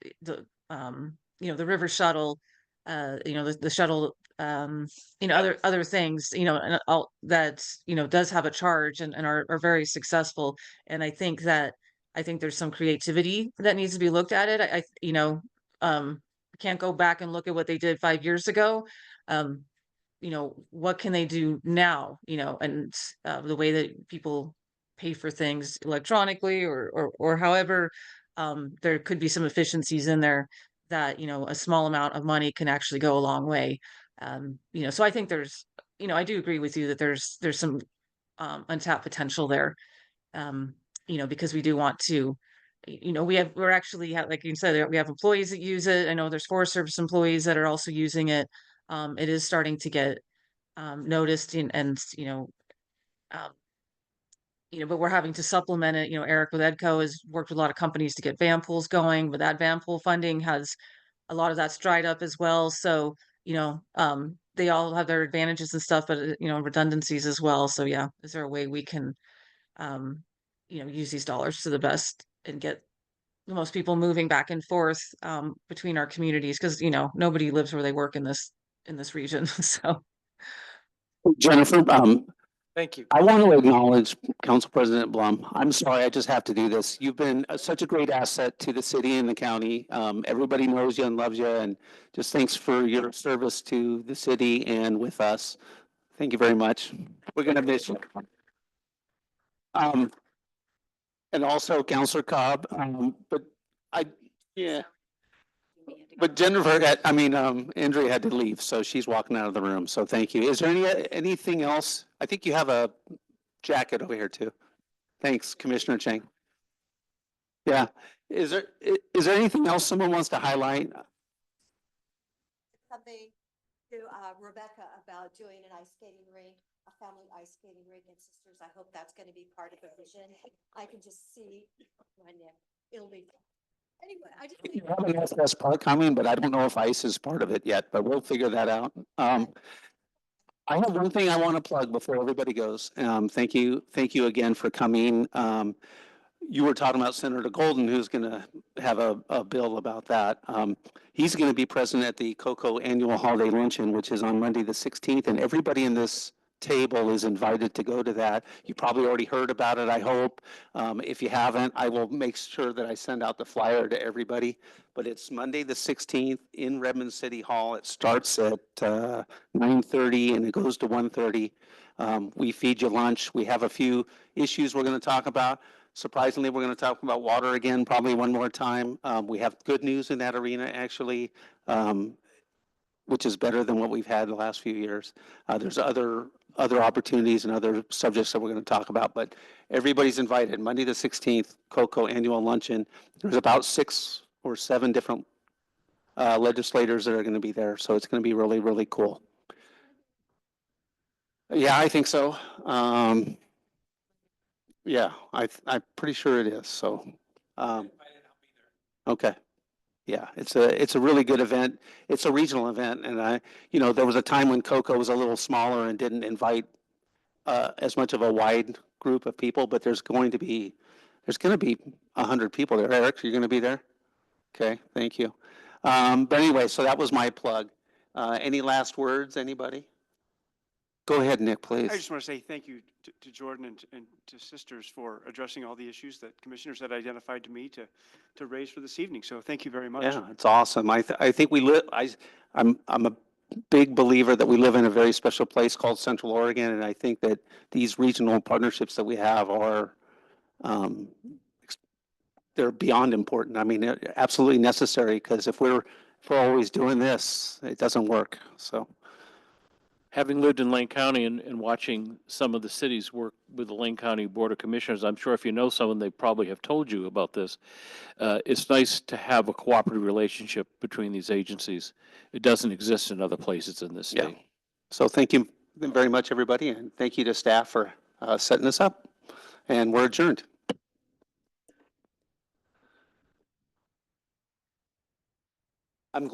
Speaker 12: river shuttle, the shuttle, other things, and all that, does have a charge and are very successful. And I think there's some creativity that needs to be looked at it. Can't go back and look at what they did 5 years ago. Um, what can they do now, and the way that people pay for things electronically or however, there could be some efficiencies in there that, a small amount of money can actually go a long way. So I think I do agree with you that there's some untapped potential there. Because we do want to, we're actually, like you said, we have employees that use it. I know there's Forest Service employees that are also using it. It is starting to get noticed and um, but we're having to supplement it. Eric with Edco has worked with a lot of companies to get van pools going, but that van pool funding has a lot of that's dried up as well. So, they all have their advantages and stuff, but redundancies as well. So yeah, is there a way we can use these dollars to the best and get the most people moving back and forth between our communities? Because nobody lives where they work in this region. So
Speaker 1: Jennifer,
Speaker 6: Thank you.
Speaker 1: I want to acknowledge Council President Blum. I'm sorry, I just have to do this. You've been such a great asset to the city and the county. Everybody knows you and loves you, and just thanks for your service to the city and with us. Thank you very much. We're gonna miss you. And also Councilor Cobb, but yeah. But Jennifer, Andrea had to leave, so she's walking out of the room, so thank you. Is there anything else? I think you have a jacket over here too. Thanks, Commissioner Chang. Yeah, is there anything else someone wants to highlight?
Speaker 4: Something to Rebecca about doing an ice skating rink, a family ice skating rink in Sisters. I hope that's going to be part of the vision. I can just see when it'll be. Anyway, I just.
Speaker 1: You have an SS part coming, but I don't know if ice is part of it yet, but we'll figure that out. I have one thing I want to plug before everybody goes. Thank you again for coming. You were talking about Senator Golden, who's going to have a bill about that. He's going to be present at the COCO Annual Holiday Luncheon, which is on Monday the 16th, and everybody in this table is invited to go to that. You probably already heard about it, I hope. If you haven't, I will make sure that I send out the flyer to everybody. But it's Monday the 16th in Redmond City Hall. It starts at 9:30 and it goes to 1:30. We feed you lunch. We have a few issues we're going to talk about. Surprisingly, we're going to talk about water again, probably one more time. We have good news in that arena, actually, which is better than what we've had the last few years. There's other opportunities and other subjects that we're going to talk about, but everybody's invited. Monday the 16th, COCO Annual Luncheon. There's about 6 or 7 different legislators that are going to be there, so it's going to be really, really cool. Yeah, I think so. Yeah, I'm pretty sure it is. So, okay. Yeah, it's a really good event. It's a regional event, and there was a time when COCO was a little smaller and didn't invite as much of a wide group of people, but there's going to be 100 people there. Eric, you're going to be there? Okay, thank you. But anyway, so that was my plug. Any last words, anybody? Go ahead, Nick, please.
Speaker 8: I just want to say thank you to Jordan and to Sisters for addressing all the issues that commissioners had identified to me to raise for this evening. So thank you very much.
Speaker 1: Yeah, it's awesome. I think we live. I'm a big believer that we live in a very special place called Central Oregon, and I think that these regional partnerships that we have are they're beyond important. I mean, they're absolutely necessary, because if we're always doing this, it doesn't work. So
Speaker 3: Having lived in Lane County and watching some of the cities work with the Lane County Board of Commissioners, I'm sure if you know someone, they probably have told you about this. It's nice to have a cooperative relationship between these agencies. It doesn't exist in other places in this
Speaker 1: Yeah.
Speaker 3: state.
Speaker 1: So thank you very much, everybody, and thank you to staff for setting this up. And we're adjourned. I'm glad.